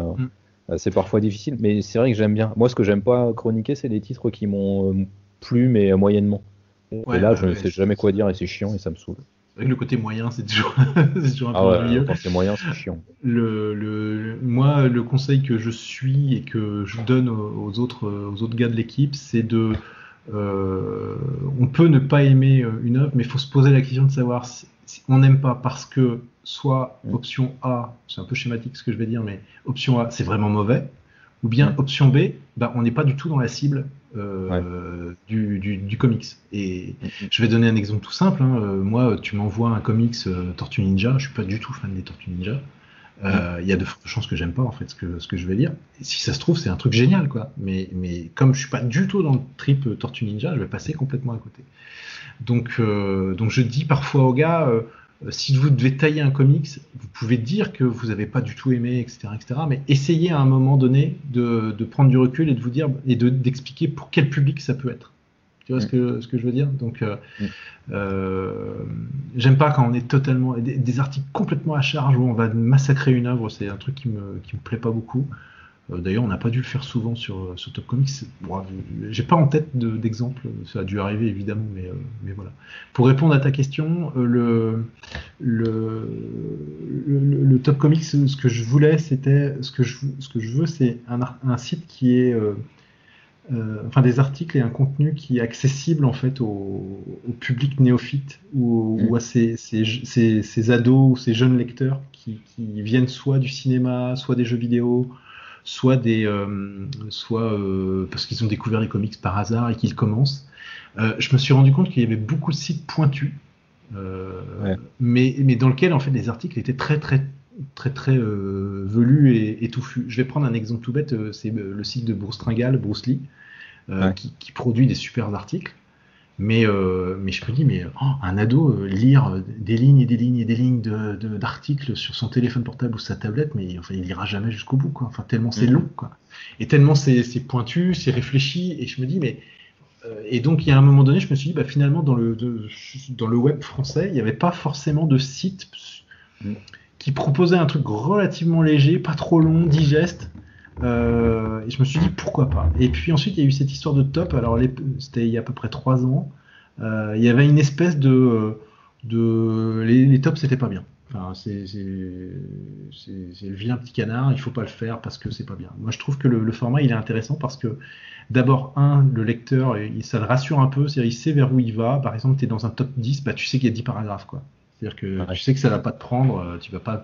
c'est parfois difficile, mais c'est vrai que j'aime bien. Moi, ce que j'aime pas chroniquer, c'est les titres qui m'ont plu, mais moyennement. Et là, je ne sais jamais quoi dire et c'est chiant et ça me saoule. C'est vrai que le côté moyen, c'est toujours un peu ennuyeux. Quand c'est moyen, c'est chiant. Moi, le conseil que je suis et que je donne aux autres gars de l'équipe, c'est on peut ne pas aimer une œuvre, mais il faut se poser la question de savoir si on n'aime pas parce que soit option A, c'est un peu schématique ce que je vais dire, mais option A, c'est vraiment mauvais, ou bien option B, on n'est pas du tout dans la cible du comics. Et je vais donner un exemple tout simple. Moi, tu m'envoies un comics Tortue Ninja, je suis pas du tout fan des Tortues Ninja. Il y a de fortes chances que j'aime pas en fait ce que je vais lire. Et si ça se trouve, c'est un truc génial, quoi. Mais comme je suis pas du tout dans le trip Tortue Ninja, je vais passer complètement à côté. Donc je dis parfois aux gars, si vous devez tailler un comics, vous pouvez dire que vous n'avez pas du tout aimé, etc., mais essayez à un moment donné de prendre du recul et de vous dire et d'expliquer pour quel public ça peut être. Tu vois ce que je veux dire? Donc, j'aime pas quand on est totalement des articles complètement à charge où on va massacrer une œuvre. C'est un truc qui me plaît pas beaucoup. D'ailleurs, on n'a pas dû le faire souvent sur Top Comics. Bon, j'ai pas en tête d'exemple, ça a dû arriver évidemment, mais voilà. Pour répondre à ta question, le Top Comics, ce que je voulais, c'était ce que je veux, c'est un site qui est enfin des articles et un contenu qui est accessible en fait au public néophyte ou à ces ados ou ces jeunes lecteurs qui viennent soit du cinéma, soit des jeux vidéo, soit parce qu'ils ont découvert les comics par hasard et qu'ils commencent. Je me suis rendu compte qu'il y avait beaucoup de sites pointus, mais dans lequel en fait les articles étaient très velus et touffus. Je vais prendre un exemple tout bête, c'est le site de Bruce Tringal, Bruce Lee, qui produit des super articles. Mais je me dis, un ado lire des lignes et des lignes et des lignes d'articles sur son téléphone portable ou sa tablette, mais enfin, il lira jamais jusqu'au bout, quoi. Enfin, tellement c'est long, quoi. Et tellement c'est pointu, c'est réfléchi. Et je me dis, et donc, il y a un moment donné, je me suis dit, finalement, dans le web français, il n'y avait pas forcément de site qui proposait un truc relativement léger, pas trop long, digeste. Et je me suis dit pourquoi pas. Et puis ensuite il y a eu cette histoire de top. Alors c'était il y a à peu près 3 ans. Il y avait une espèce les tops c'était pas bien. Enfin c'est le vilain petit canard. Il faut pas le faire parce que c'est pas bien. Moi je trouve que le format il est intéressant parce que d'abord le lecteur ça le rassure un peu. C'est-à-dire il sait vers où il va. Par exemple tu es dans un top 10, tu sais qu'il y a 10 paragraphes quoi. C'est-à-dire que tu sais que ça va pas te prendre, tu vas pas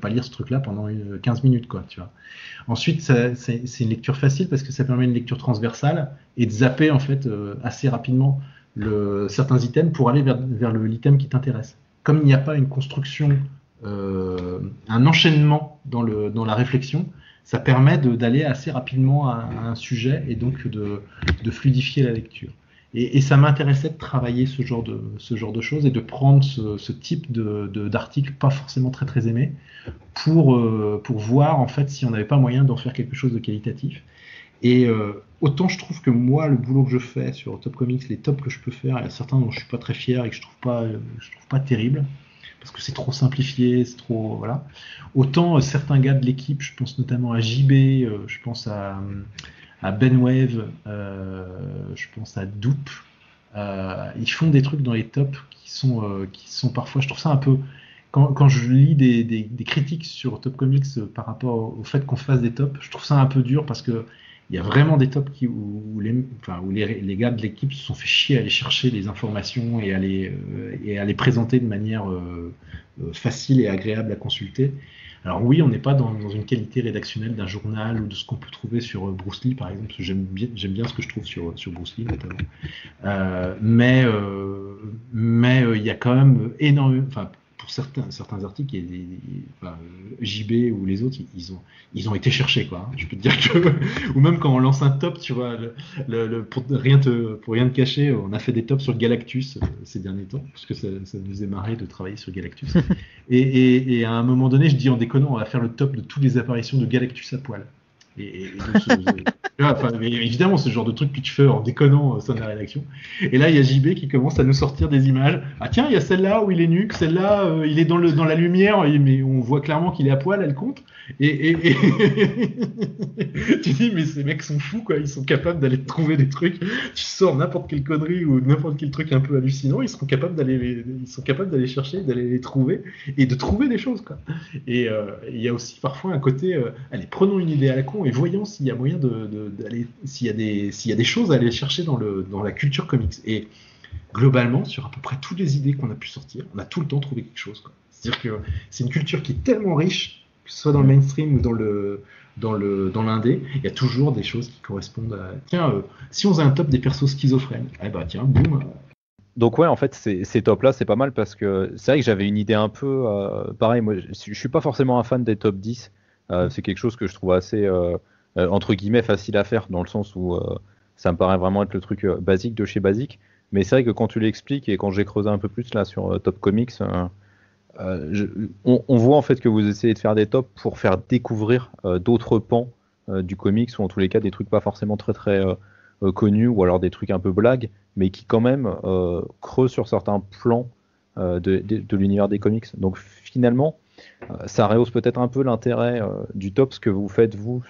lire ce truc-là pendant 15 minutes, quoi, tu vois. Ensuite, c'est une lecture facile parce que ça permet une lecture transversale et de zapper, en fait, assez rapidement certains items pour aller vers l'item qui t'intéresse. Comme il n'y a pas une construction, un enchaînement dans la réflexion, ça permet d'aller assez rapidement à un sujet et donc de fluidifier la lecture. Et ça m'intéressait de travailler ce genre de choses et de prendre ce type d'article pas forcément très aimé pour voir en fait si on n'avait pas moyen d'en faire quelque chose de qualitatif. Et autant je trouve que moi le boulot que je fais sur Top Comics, les tops que je peux faire, il y a certains dont je suis pas très fier et que je trouve pas terrible parce que c'est trop simplifié, c'est trop voilà. Autant certains gars de l'équipe, je pense notamment à JB, je pense à Benwave, je pense à Doop, ils font des trucs dans les tops qui sont parfois, je trouve ça un peu, quand je lis des critiques sur Top Comics par rapport au fait qu'on fasse des tops, je trouve ça un peu dur parce que il y a vraiment des tops où les gars de l'équipe se sont fait chier à aller chercher les informations et à les présenter de manière facile et agréable à consulter. Alors oui, on n'est pas dans une qualité rédactionnelle d'un journal ou de ce qu'on peut trouver sur Bruce Lee, par exemple, parce que j'aime bien ce que je trouve sur Bruce Lee, notamment. Mais il y a quand même énormément... Enfin, pour certains articles, JB ou les autres, ils ont été cherchés, quoi. Je peux te dire que... ou même quand on lance un top, tu vois, pour rien te cacher, on a fait des tops sur Galactus ces derniers temps, parce que ça nous est marré de travailler sur Galactus. Et à un moment donné, je dis en déconnant, on va faire le top de toutes les apparitions de Galactus à poil. Et donc, évidemment, ce genre de truc que tu fais en déconnant au sein de la rédaction. Et là, il y a JB qui commence à nous sortir des images. Ah tiens, il y a celle-là où il est nu, celle-là, il est dans la lumière, mais on voit clairement qu'il est à poil, elle compte. Et tu dis, mais ces mecs sont fous, quoi. Ils sont capables d'aller trouver des trucs. Tu sors n'importe quelle connerie ou n'importe quel truc un peu hallucinant, ils sont capables d'aller chercher, d'aller les trouver et de trouver des choses, quoi. Et il y a aussi parfois un côté, allez, prenons une idée à la con et voyons s'il y a moyen d'aller, s'il y a des choses à aller chercher dans la culture comics. Et globalement, sur à peu près toutes les idées qu'on a pu sortir, on a tout le temps trouvé quelque chose, quoi. C'est-à-dire que c'est une culture qui est tellement riche, que ce soit dans le mainstream ou dans l'indé, il y a toujours des choses qui correspondent à... Tiens, si on faisait un top des persos schizophrènes, tiens, boum. Donc ouais, en fait, ces tops-là, c'est pas mal parce que c'est vrai que j'avais une idée un peu... pareil, moi, je suis pas forcément un fan des top 10. C'est quelque chose que je trouve assez, entre guillemets, facile à faire, dans le sens où ça me paraît vraiment être le truc basique de chez basique. Mais c'est vrai que quand tu l'expliques et quand j'ai creusé un peu plus là sur Top Comics, on voit en fait que vous essayez de faire des tops pour faire découvrir d'autres pans du comics, ou en tous les cas des trucs pas forcément très connus, ou alors des trucs un peu blagues, mais qui quand même creusent sur certains plans de l'univers des comics. Donc finalement, Ça rehausse peut-être un peu l'intérêt du top, ce que vous faites vous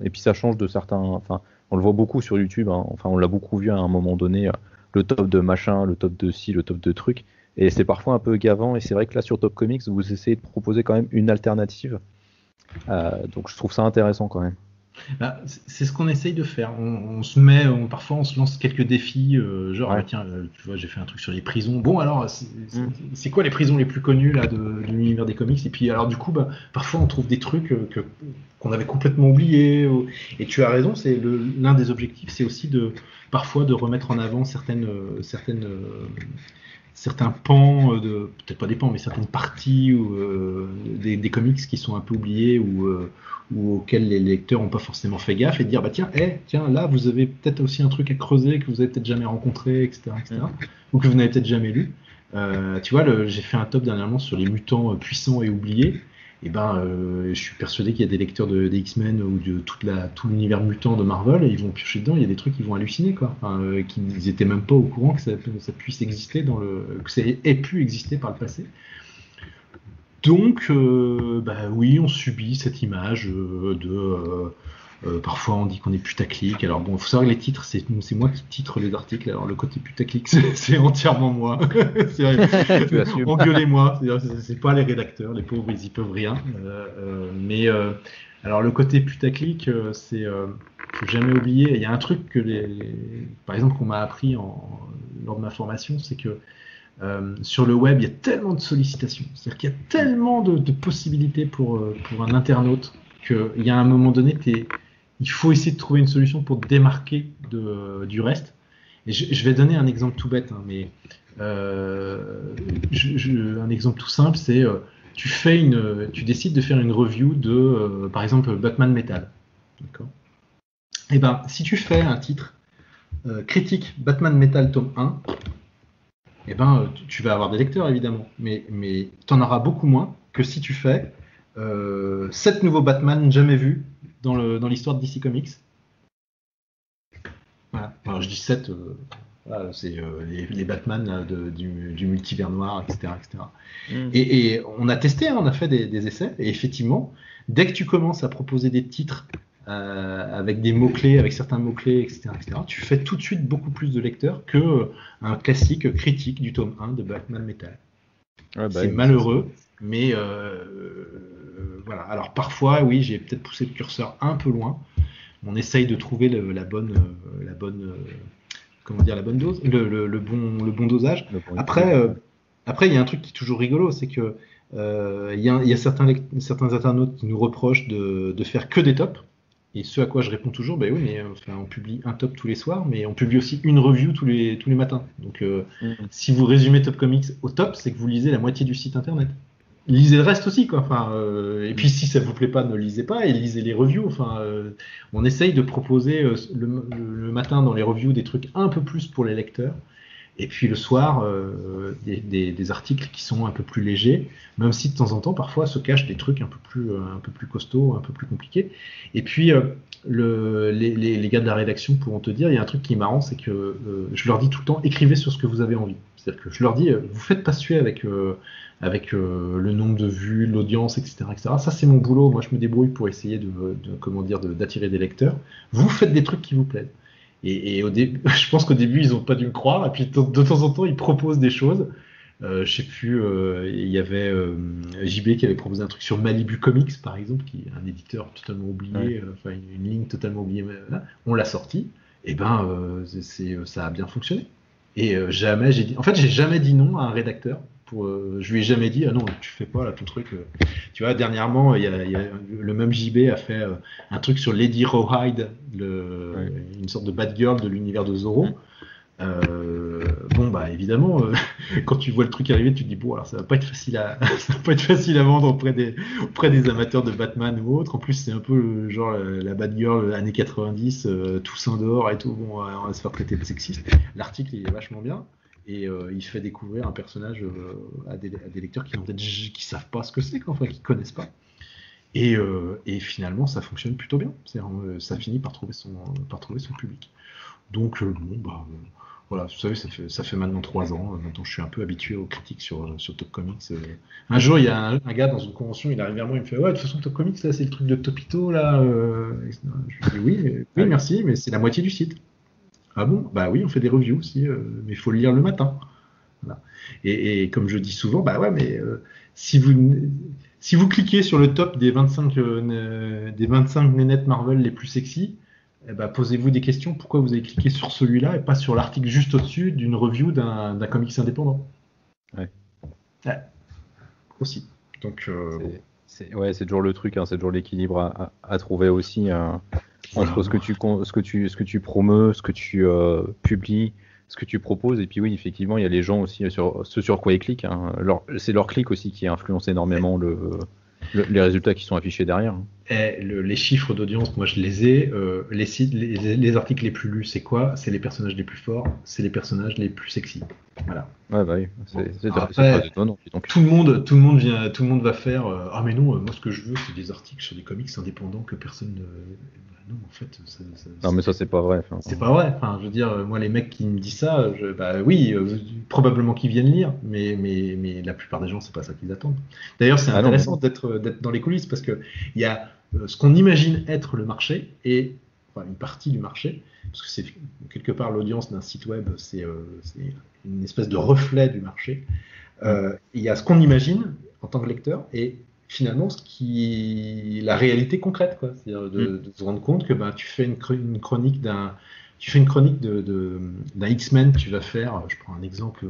et puis ça change de certains. Enfin, on le voit beaucoup sur YouTube. Hein, enfin, on l'a beaucoup vu à un moment donné. Le top de machin, le top de ci, le top de truc. Et c'est parfois un peu gavant. Et c'est vrai que là sur Top Comics, vous essayez de proposer quand même une alternative. Donc je trouve ça intéressant quand même. Bah, c'est ce qu'on essaye de faire. Parfois on se lance quelques défis, genre Ouais. tiens, tu vois, j'ai fait un truc sur les prisons. Bon alors, c'est quoi les prisons les plus connues là de l'univers des comics? Et puis alors du coup, bah, parfois on trouve des trucs qu'on avait complètement oubliés. Et tu as raison, l'un des objectifs, c'est aussi parfois de remettre en avant certains pans, peut-être pas des pans, mais certaines parties des comics qui sont un peu oubliés ou auxquels les lecteurs n'ont pas forcément fait gaffe, et de dire bah tiens, là vous avez peut-être aussi un truc à creuser que vous avez peut-être jamais rencontré, etc., ou que vous n'avez peut-être jamais lu. Tu vois, j'ai fait un top dernièrement sur les mutants puissants et oubliés. Et je suis persuadé qu'il y a des lecteurs des X-Men ou de tout l'univers mutant de Marvel, et ils vont piocher dedans, il y a des trucs qui vont halluciner, quoi. Enfin, qu'ils étaient même pas au courant que ça puisse exister que ça ait pu exister par le passé. Donc, oui, on subit cette image parfois on dit qu'on est putaclic. Alors bon, il faut savoir que les titres, c'est moi qui titre les articles. Alors le côté putaclic, c'est entièrement moi. Tu assumes. Engueulez-moi. C'est pas les rédacteurs, les pauvres, ils y peuvent rien. Alors le côté putaclic, faut jamais oublier. Il y a un truc par exemple, qu'on m'a appris lors de ma formation, c'est que sur le web, il y a tellement de sollicitations. C'est-à-dire qu'il y a tellement de possibilités pour un internaute qu'il y a un moment donné, il faut essayer de trouver une solution pour te démarquer du reste. Et je vais donner un exemple tout bête, hein, mais un exemple tout simple, c'est tu décides de faire une review de, par exemple, Batman Metal. D'accord. Et ben, si tu fais un titre critique Batman Metal tome 1, eh ben, tu vas avoir des lecteurs, évidemment, mais tu en auras beaucoup moins que si tu fais 7 nouveaux Batman jamais vus dans l'histoire de DC Comics. Voilà. Alors, je dis 7, voilà, c'est les Batman là, du multivers noir, etc. etc. Et on a testé, hein, on a fait des essais, et effectivement, dès que tu commences à proposer des titres avec des mots-clés, avec certains mots-clés, etc., tu fais tout de suite beaucoup plus de lecteurs qu'un classique critique du tome 1 de Batman Metal. Ouais, c'est malheureux, mais voilà. Alors parfois, oui, j'ai peut-être poussé le curseur un peu loin. On essaye de trouver la bonne dose, le bon dosage. Après, il y a un truc qui est toujours rigolo, c'est que il y a certains internautes qui nous reprochent de faire que des tops. Et ce à quoi je réponds toujours, oui, mais on publie un top tous les soirs, mais on publie aussi une review tous les matins. Donc, si vous résumez Top Comics au top, c'est que vous lisez la moitié du site internet. Lisez le reste aussi, quoi. Et puis, si ça vous plaît pas, ne lisez pas et lisez les reviews. On essaye de proposer le matin dans les reviews des trucs un peu plus pour les lecteurs. Et puis le soir, des articles qui sont un peu plus légers, même si de temps en temps, parfois, se cachent des trucs un peu plus costauds, un peu plus compliqués. Et puis, les gars de la rédaction pourront te dire, il y a un truc qui est marrant, c'est que je leur dis tout le temps, écrivez sur ce que vous avez envie. C'est-à-dire que je leur dis, vous faites pas suer avec le nombre de vues, l'audience, etc., etc. Ça, c'est mon boulot. Moi, je me débrouille pour essayer d'attirer des lecteurs. Vous faites des trucs qui vous plaisent. Et au début, je pense qu'au début, ils n'ont pas dû me croire. Et puis, de temps en temps, ils proposent des choses. Je sais plus, il y avait JB qui avait proposé un truc sur Malibu Comics, par exemple, qui est un éditeur totalement oublié, une ligne totalement oubliée. Là. On l'a sorti. Et ça a bien fonctionné. Et jamais j'ai dit. En fait, j'ai jamais dit non à un rédacteur. Je lui ai jamais dit ah non, tu fais pas là ton truc. Tu vois, dernièrement, le même JB a fait un truc sur Lady Rawhide, une sorte de bad girl de l'univers de Zorro. Évidemment, quand tu vois le truc arriver, tu te dis bon, alors ça va pas être facile à vendre auprès des amateurs de Batman ou autres. En plus, c'est un peu genre la bad girl années 90, Toussaint dehors et tout. Bon, on va se faire traiter de sexiste. L'article il est vachement bien. Et il fait découvrir un personnage à des lecteurs qui savent pas ce que c'est, qui connaissent pas. Et finalement, ça fonctionne plutôt bien. Ça finit par trouver son public. Donc, Voilà, vous savez, ça fait maintenant 3 ans. Maintenant, je suis un peu habitué aux critiques sur Top Comics. Un jour, il y a un gars dans une convention, il arrive vers moi, il me fait ouais, de toute façon, Top Comics, là, c'est le truc de Topito, là. Je lui dis oui, oui, merci, mais c'est la moitié du site. Ah bon? Bah oui, on fait des reviews aussi, mais il faut le lire le matin. Voilà. Et comme je dis souvent, bah ouais, mais si vous cliquez sur le top des 25 nénettes Marvel les plus sexy, eh ben, posez-vous des questions. Pourquoi vous avez cliqué sur celui-là et pas sur l'article juste au-dessus d'une review d'un comics indépendant? Ouais. Ouais, aussi. Donc, c'est toujours le truc, hein, c'est toujours l'équilibre à trouver aussi voilà. entre ce que tu promeus, ce que tu publies, ce que tu proposes. Et puis oui, effectivement, il y a les gens aussi sur ce sur quoi ils cliquent. Hein. C'est leur clic aussi qui influence énormément les résultats qui sont affichés derrière. Hein. Les chiffres d'audience, moi je les ai. Les sites, les articles les plus lus, c'est quoi? C'est les personnages les plus forts, c'est les personnages les plus sexy. Voilà. Ouais, bah oui, c'est Après, très étonnant. Donc, tout le monde va faire. Ah mais non, moi ce que je veux, c'est des articles sur des comics indépendants que personne ne. Non, en fait, non, mais ça c'est pas vrai. Enfin, c'est pas vrai. Enfin, je veux dire, moi les mecs qui me disent ça, bah oui, probablement qu'ils viennent lire, mais la plupart des gens, c'est pas ça qu'ils attendent. D'ailleurs, c'est intéressant d'être dans les coulisses parce que il y a ce qu'on imagine être le marché et une partie du marché, parce que c'est quelque part l'audience d'un site web, c'est une espèce de reflet du marché. Il y a ce qu'on imagine en tant que lecteur et finalement la réalité concrète, quoi. C'est-à-dire de se rendre compte que tu fais une chronique d'un X-Men, tu vas faire, je prends un exemple,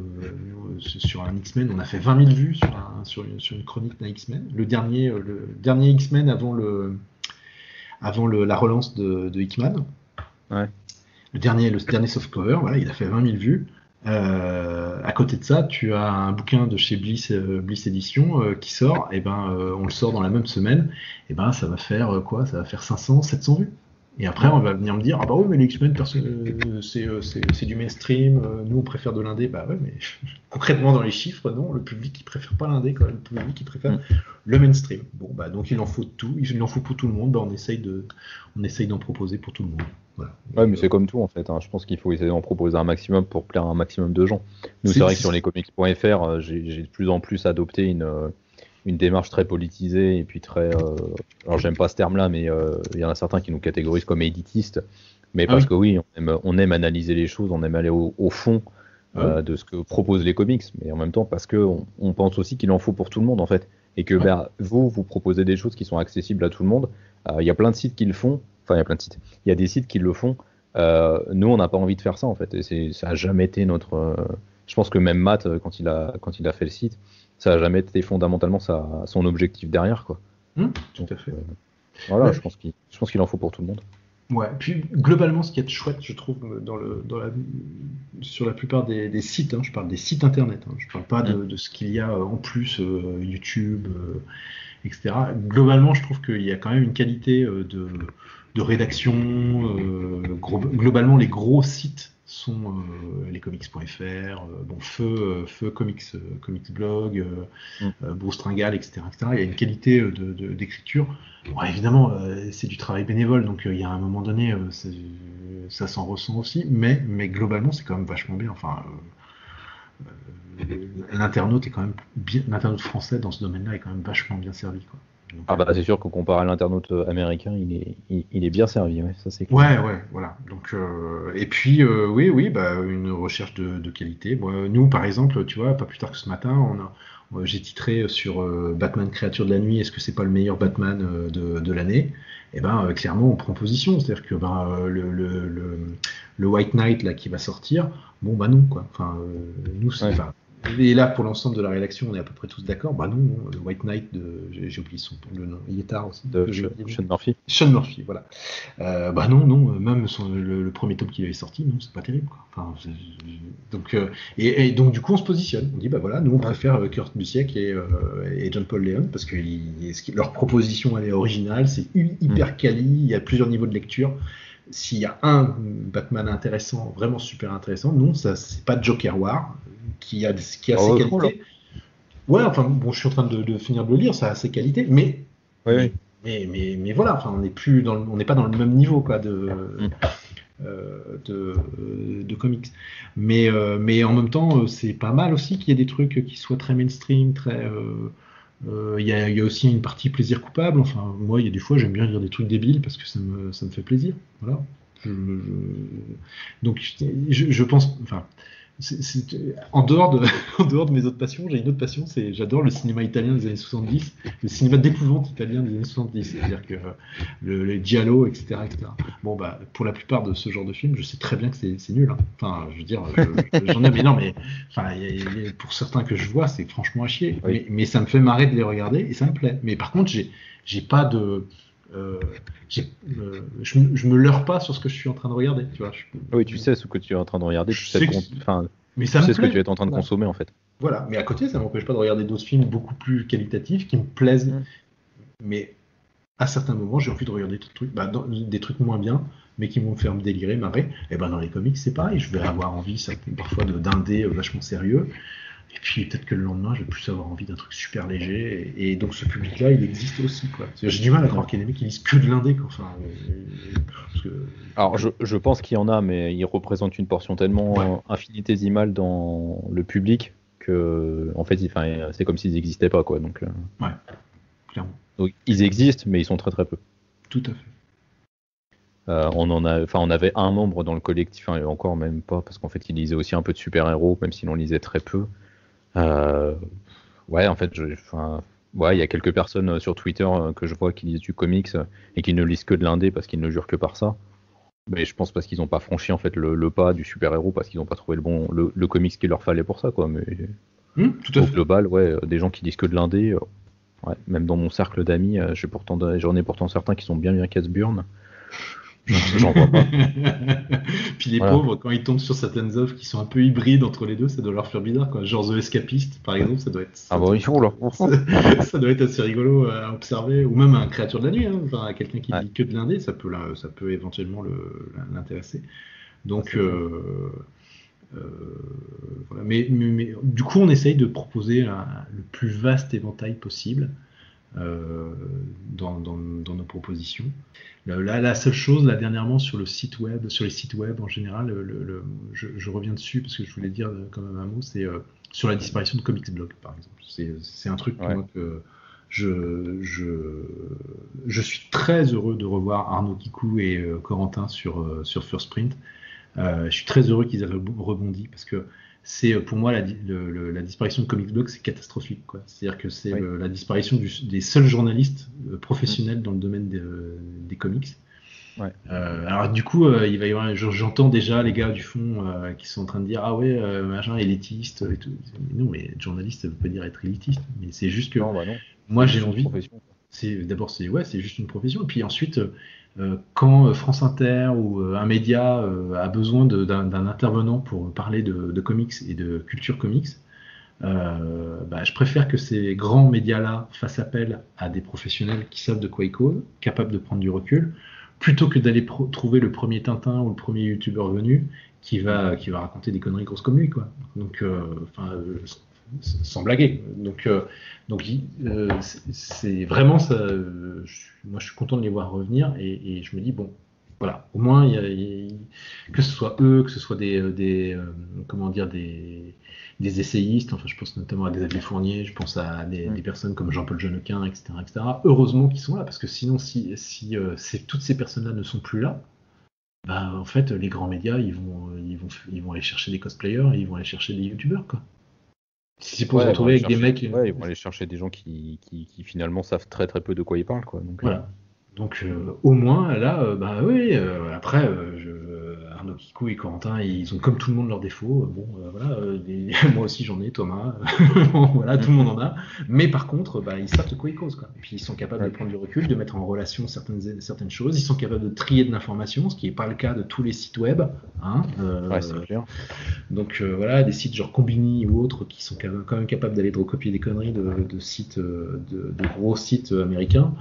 sur un X-Men, on a fait 20 000 vues sur une chronique d'un X-Men, le dernier X-Men avant la relance de Hickman. Ouais. Le dernier softcover, voilà, il a fait 20 000 vues. À côté de ça, tu as un bouquin de chez Bliss Edition qui sort, et on le sort dans la même semaine, et ça va faire quoi? Ça va faire 500, 700 vues. Et après, on va venir me dire, ah bah oui, mais les X-Men, c'est du mainstream, nous on préfère de l'indé. Bah ouais, mais concrètement dans les chiffres, non, le public il préfère pas l'indé, quoi. Le public il préfère le mainstream. Bon, bah donc il en faut tout, il en faut pour tout le monde, on essaye d'en proposer pour tout le monde. Voilà. Ouais, mais c'est comme tout en fait. Hein. Je pense qu'il faut essayer d'en proposer un maximum pour plaire à un maximum de gens. Nous, c'est vrai que sur lescomics.fr, j'ai de plus en plus adopté une démarche très politisée et puis très. Alors, j'aime pas ce terme-là, mais il y en a certains qui nous catégorisent comme éditistes. Mais parce que oui, on aime analyser les choses, on aime aller au fond de ce que proposent les comics. Mais en même temps, parce qu'on pense aussi qu'il en faut pour tout le monde en fait. Et que vous proposez des choses qui sont accessibles à tout le monde. Il y a plein de sites qui le font. Enfin, il y a plein de sites. Il y a des sites qui le font. Nous, on n'a pas envie de faire ça, en fait. Et ça n'a jamais été notre. Je pense que même Matt, quand il a fait le site, ça n'a jamais été fondamentalement son objectif derrière, quoi. Tout à fait. Voilà, ouais. Je pense qu'il en faut pour tout le monde. Ouais. Puis globalement, ce qui est chouette, je trouve, sur la plupart des sites, je parle des sites internet. Je parle pas de ce qu'il y a en plus, YouTube, etc. Globalement, je trouve qu'il y a quand même une qualité de rédaction. Globalement, les gros sites sont lescomics.fr, Feu Comics Blog, Bruce Tringal, etc., etc. Il y a une qualité d'écriture. Bon, évidemment, c'est du travail bénévole, donc il y a un moment donné, ça s'en ressent aussi, mais globalement, c'est quand même vachement bien. Enfin, l'internaute est quand même bien, l'internaute français dans ce domaine-là est quand même vachement bien servi, quoi. Donc, c'est sûr qu'on compare à l'internaute américain, il est bien servi, ouais, ça c'est clair. Ouais, voilà. Donc, et puis, oui, une recherche de qualité. Moi, nous, par exemple, tu vois, pas plus tard que ce matin, j'ai titré sur Batman Créature de la Nuit, est-ce que c'est pas le meilleur Batman de l'année? Et clairement, on prend position. C'est-à-dire que le White Knight là qui va sortir, non, quoi. Enfin, nous, c'est. Ouais. Et là, pour l'ensemble de la rédaction, on est à peu près tous d'accord. Non, le White Knight j'ai oublié le nom. Il est tard aussi. De Sean Murphy. Sean Murphy, voilà. Non, même le premier tome qu'il avait sorti, non, c'est pas terrible, quoi. Enfin, donc, et donc, du coup, on se positionne. On dit, nous, on préfère Kurt Busiek et John Paul Leon parce que leur proposition, elle est originale, c'est hyper quali, il y a plusieurs niveaux de lecture. S'il y a un Batman intéressant, vraiment super intéressant, non, ça c'est pas Joker War qui a ses qualités. Ouais, enfin je suis en train de finir de le lire, ça a ses qualités, mais voilà, enfin on n'est pas dans le même niveau, quoi. de comics. Mais en même temps, c'est pas mal aussi qu'il y ait des trucs qui soient très mainstream, très. Il y a aussi une partie plaisir coupable. Enfin, moi, il y a des fois, j'aime bien lire des trucs débiles parce que ça me fait plaisir. Voilà. Donc, je pense. Enfin, en dehors en dehors de mes autres passions, j'ai une autre passion, j'adore le cinéma italien des années 70, le cinéma d'épouvante italien des années 70, c'est-à-dire que les giallo, etc., etc. Bon, bah, pour la plupart de ce genre de films, je sais très bien que c'est nul. Hein. Enfin, je veux dire, j'en ai, mais non, mais enfin, pour certains que je vois, c'est franchement à chier. Oui. Mais ça me fait marrer de les regarder et ça me plaît. Mais par contre, j'ai pas de. Je me leurre pas sur ce que je suis en train de regarder, tu vois. Oui, tu sais ce que tu es en train de regarder, tu sais, mais tu ça me sais ce que plaît. tu es en train de Voilà. consommer en fait. Voilà, mais à côté, ça m'empêche pas de regarder d'autres films beaucoup plus qualitatifs qui me plaisent. Mais à certains moments, j'ai envie de regarder des trucs moins bien, mais qui vont me faire me délirer, marrer. Et ben dans les comics, c'est pareil. Je vais avoir envie, parfois, d'indés vachement sérieux. Et puis peut-être que le lendemain, je vais plus avoir envie d'un truc super léger. Et donc ce public-là, il existe aussi, quoi. J'ai du mal à croire qu'il y a des mecs qui lisent que de l'indé, quoi. Enfin, parce que... Alors je pense qu'il y en a, mais ils représentent une portion tellement infinitésimale dans le public que en fait, c'est comme s'ils n'existaient pas, quoi. Donc, ouais, clairement. donc ils existent, mais ils sont très très peu. Tout à fait. On avait un membre dans le collectif, et encore même pas, parce qu'en fait, il lisait aussi un peu de super-héros, même s'il en lisait très peu. Ouais, en fait, il y a quelques personnes sur Twitter que je vois qui lisent du comics et qui ne lisent que de l'indé parce qu'ils ne jurent que par ça. Mais je pense parce qu'ils n'ont pas franchi en fait le pas du super-héros, parce qu'ils n'ont pas trouvé le comics qu'il leur fallait pour ça, quoi. Mais tout à au fait. global, ouais, des gens qui lisent que de l'indé, ouais, même dans mon cercle d'amis, j'en ai pourtant certains qui sont bien casse-burnes. J'en vois pas. Puis les Voilà. pauvres, quand ils tombent sur certaines œuvres qui sont un peu hybrides entre les deux, ça doit leur faire bizarre, quoi. Genre The Escapist, par exemple, ça doit être ça doit être assez rigolo à observer, ou même un créature de la nuit, hein. Enfin, quelqu'un qui lit que de l'indé, ça peut éventuellement l'intéresser. Donc voilà. Mais du coup, on essaye de proposer le plus vaste éventail possible. Dans nos propositions. Là, la seule chose, là, dernièrement, sur les sites web en général, je reviens dessus parce que je voulais dire quand même un mot, c'est sur la disparition de Comics Blog, par exemple. C'est un truc moi, que je suis très heureux de revoir Arnaud Kikou et Corentin sur First Print. Je suis très heureux qu'ils aient rebondi parce que c'est pour moi la disparition de Comics Blog, c'est catastrophique, quoi. C'est-à-dire que c'est la disparition des seuls journalistes professionnels dans le domaine des comics. Ouais. Alors du coup, il va y avoir, j'entends déjà les gars du fond qui sont en train de dire ah ouais machin élitiste et tout. Mais non, mais être journaliste, ça veut pas dire être élitiste. Mais c'est juste que non. moi j'ai envie. C'est juste une profession. Et puis ensuite, quand France Inter ou un média a besoin d'un intervenant pour parler de comics et de culture comics, je préfère que ces grands médias-là fassent appel à des professionnels qui savent de quoi ils causent, capables de prendre du recul, plutôt que d'aller trouver le premier Tintin ou le premier youtubeur venu qui va raconter des conneries grosses comme lui, quoi. Donc, sans blaguer. Donc c'est vraiment ça. Moi, je suis content de les voir revenir et je me dis bon, voilà, au moins que ce soit eux, que ce soit des essayistes. Enfin, je pense notamment à Xavier Fournier, je pense à des personnes comme Jean-Paul Jeannequin, etc., etc. Heureusement qu'ils sont là, parce que sinon, si toutes ces personnes-là ne sont plus là, bah, en fait, les grands médias, ils vont aller chercher des cosplayers et ils vont aller chercher des youtubeurs, quoi. Si c'est pour se retrouver avec des mecs. Ouais, ils vont aller chercher des gens qui finalement savent très très peu de quoi ils parlent, quoi. Donc, voilà. Donc au moins là, bah oui. Après, Arnaud Kikou et Corentin, ils ont comme tout le monde leurs défauts. Bon, voilà. Moi aussi j'en ai, Thomas. Voilà, tout le monde en a. Mais par contre, bah, ils savent de quoi ils causent, quoi. Et puis ils sont capables de prendre du recul, de mettre en relation certaines choses. Ils sont capables de trier de l'information, ce qui n'est pas le cas de tous les sites web. Hein, c'est clair. Donc voilà, des sites genre Combini ou autres qui sont quand même capables d'aller de recopier des conneries de sites, de gros sites américains.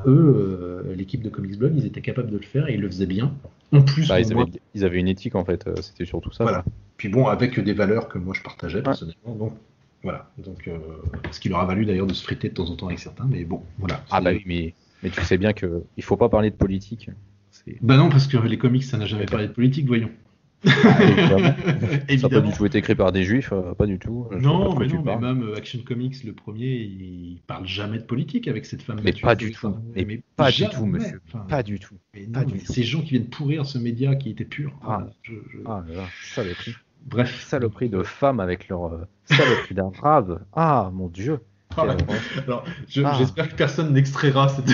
Eux, l'équipe de Comics Blog, ils étaient capables de le faire et ils le faisaient bien. En plus, ils avaient une éthique en fait, c'était surtout ça. Voilà. Puis bon, avec des valeurs que moi je partageais personnellement. Donc voilà. Donc ce qui leur a valu d'ailleurs de se friter de temps en temps avec certains, mais bon, voilà. Ah bah oui, mais tu sais bien que il faut pas parler de politique. Bah non, parce que les comics, ça n'a jamais parlé de politique, voyons. Évidemment. Ça n'a pas Évidemment. du tout été écrit par des juifs, pas du tout. Je vois pas Non, de quoi mais tu non, mais parles. même Action Comics, le premier, il parle jamais de politique avec cette femme Mais battue. pas du tout. Mais pas du tout, jamais. monsieur. Enfin, Pas du tout. mais Pas non, du mais tout. ces gens qui viennent pourrir ce média qui était pur. Ah, Voilà, ah là là, saloperie. Bref. Saloperie de femmes avec leur saloperie d'arabe. Ah, mon Dieu. Quelle Voilà. horreur. Alors, Ah. j'espère que personne n'extraira cette.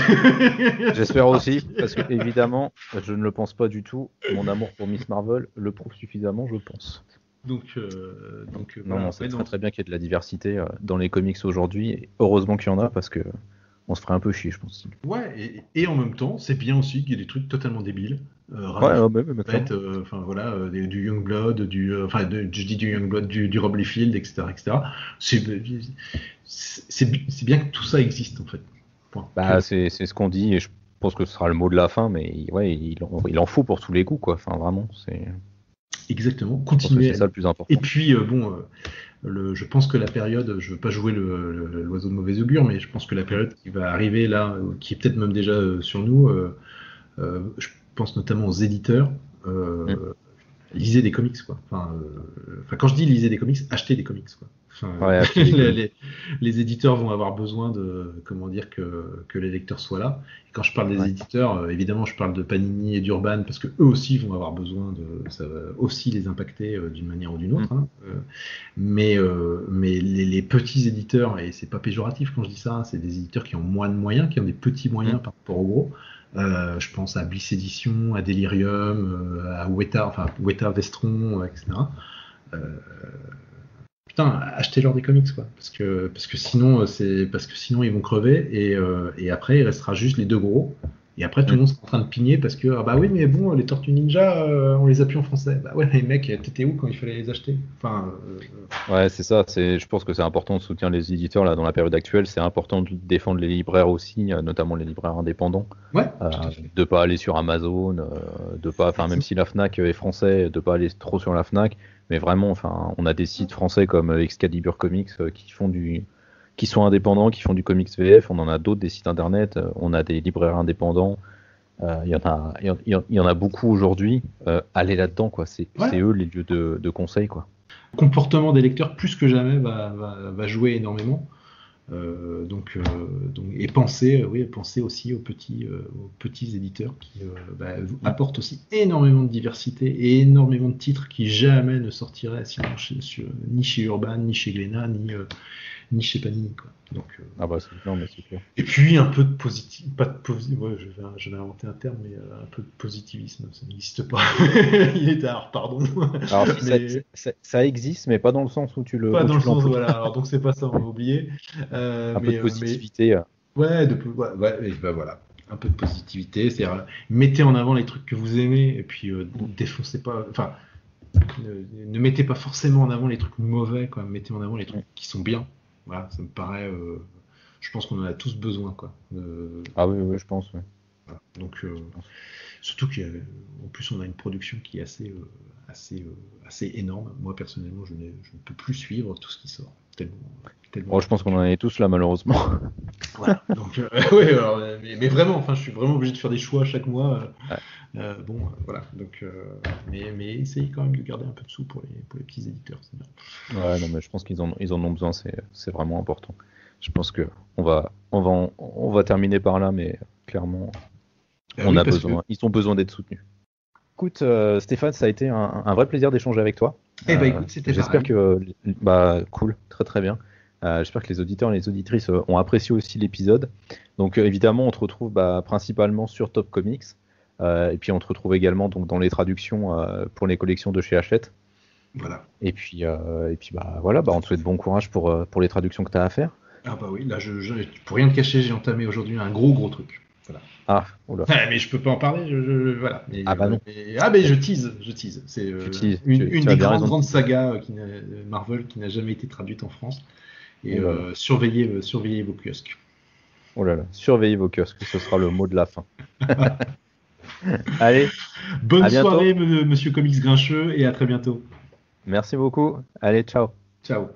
J'espère aussi, parce que évidemment, je ne le pense pas du tout. Mon amour pour Miss Marvel le prouve suffisamment, je pense. Donc, Non, voilà. non, c'est Ouais, très non. très bien qu'il y ait de la diversité dans les comics aujourd'hui. Et heureusement qu'il y en a, parce que on se ferait un peu chier, je pense. Ouais, et en même temps, c'est bien aussi qu'il y ait des trucs totalement débiles. Ouais, ouais, mais clairement. Enfin voilà, du Youngblood, je dis du Youngblood, du Rob Liefeld, etc., etc. C'est bien que tout ça existe en fait. Point. Bah, c'est ce qu'on dit, et je pense que ce sera le mot de la fin, mais ouais, il en faut pour tous les coups, quoi. Enfin, vraiment, Exactement. je pense que Continuer. c'est ça le plus important. Et puis je pense que la période, je veux pas jouer l'oiseau de mauvais augure, mais je pense que la période qui va arriver là, qui est peut-être même déjà sur nous, je pense notamment aux éditeurs. Lisez des comics, quoi. Enfin, quand je dis lisez des comics, achetez des comics, quoi. Enfin, Ouais, achetez des comics. les éditeurs vont avoir besoin comment dire, que les lecteurs soient là. Et quand je parle des éditeurs, évidemment, je parle de Panini et d'Urban parce que eux aussi vont avoir besoin ça va aussi les impacter d'une manière ou d'une autre. Hein. Mais les petits éditeurs, et c'est pas péjoratif quand je dis ça, hein, c'est des éditeurs qui ont moins de moyens, qui ont des petits moyens par rapport aux gros. Je pense à Bliss Edition, à Delirium, à Weta Vestron, etc. Putain, achetez-leur des comics, quoi, parce que sinon ils vont crever et après il restera juste les deux gros. Et après tout le monde sera en train de pigner parce que bah oui mais bon les Tortues Ninja on les a plus en français. Bah ouais les mecs t'étais où quand il fallait les acheter? Enfin. Ouais, c'est ça. Je pense que c'est important de soutenir les éditeurs là dans la période actuelle. C'est important de défendre les libraires aussi, notamment les libraires indépendants. Ouais. Tout à fait. De pas aller sur Amazon, de pas, enfin même si la Fnac est français, de pas aller trop sur la Fnac. Mais vraiment, enfin, on a des sites français comme Excalibur Comics qui sont indépendants, qui font du comics VF. On en a d'autres, des sites internet. On a des libraires indépendants. Il y en a beaucoup aujourd'hui. Allez là-dedans, quoi. C'est eux les lieux de conseil, quoi. Le comportement des lecteurs plus que jamais va jouer énormément. Et penser aussi aux petits éditeurs qui apportent aussi énormément de diversité et énormément de titres qui jamais ne sortiraient sinon ni chez Urban, ni chez Glénat, ni chez Panini, quoi. Donc, Ah bah c'est clair. et puis un peu de positivisme, je vais inventer un terme, mais un peu de positivisme, ça n'existe pas. Il est tard, pardon. Alors Mais- ça existe, mais pas dans le sens où tu le. Pas où dans tu le sens, l'emploies. voilà. Alors donc c'est pas ça, on va oublier. Un peu de positivité. Ouais, et ben voilà, un peu de positivité. C'est-à-dire, mettez en avant les trucs que vous aimez et puis défoncez pas. Enfin, ne mettez pas forcément en avant les trucs mauvais, quoi. Mettez en avant les trucs qui sont bien. Voilà, ça me paraît. Je pense qu'on en a tous besoin, quoi. Ah oui, je pense. Ouais. Voilà. Donc, surtout qu'en plus on a une production qui est assez énorme. Moi personnellement, je ne peux plus suivre tout ce qui sort. Tellement. Bon, je pense qu'on en est tous là malheureusement. Voilà. Donc, ouais, alors, mais vraiment, enfin, je suis vraiment obligé de faire des choix chaque mois. Voilà. Donc, mais essayez quand même de garder un peu de sous pour les petits éditeurs, c'est bien. Ouais, non, mais je pense qu'ils en ont besoin. C'est vraiment important. Je pense que on va terminer par là, mais clairement, on a besoin. Ils ont besoin d'être soutenus. Écoute, Stéphane, ça a été un vrai plaisir d'échanger avec toi. Écoute, c'était j'espère que cool, très très bien. J'espère que les auditeurs et les auditrices ont apprécié aussi l'épisode. Donc évidemment, on te retrouve principalement sur Top Comics. Et puis on te retrouve également donc dans les traductions pour les collections de chez Hachette. Voilà. Et puis voilà, on te souhaite bon courage pour les traductions que tu as à faire. Ah bah oui, là, pour rien te cacher, j'ai entamé aujourd'hui un gros truc. Voilà. Ah, oula. Mais je peux pas en parler, voilà. Mais, non. Mais je tease. C'est une des grandes sagas Marvel qui n'a jamais été traduite en France. Et surveillez vos kiosques. Oh là là, surveillez vos kiosques, ce sera le mot de la fin. Allez, bonne soirée, monsieur Comics Grincheux, et à très bientôt. Merci beaucoup. Allez, ciao. Ciao.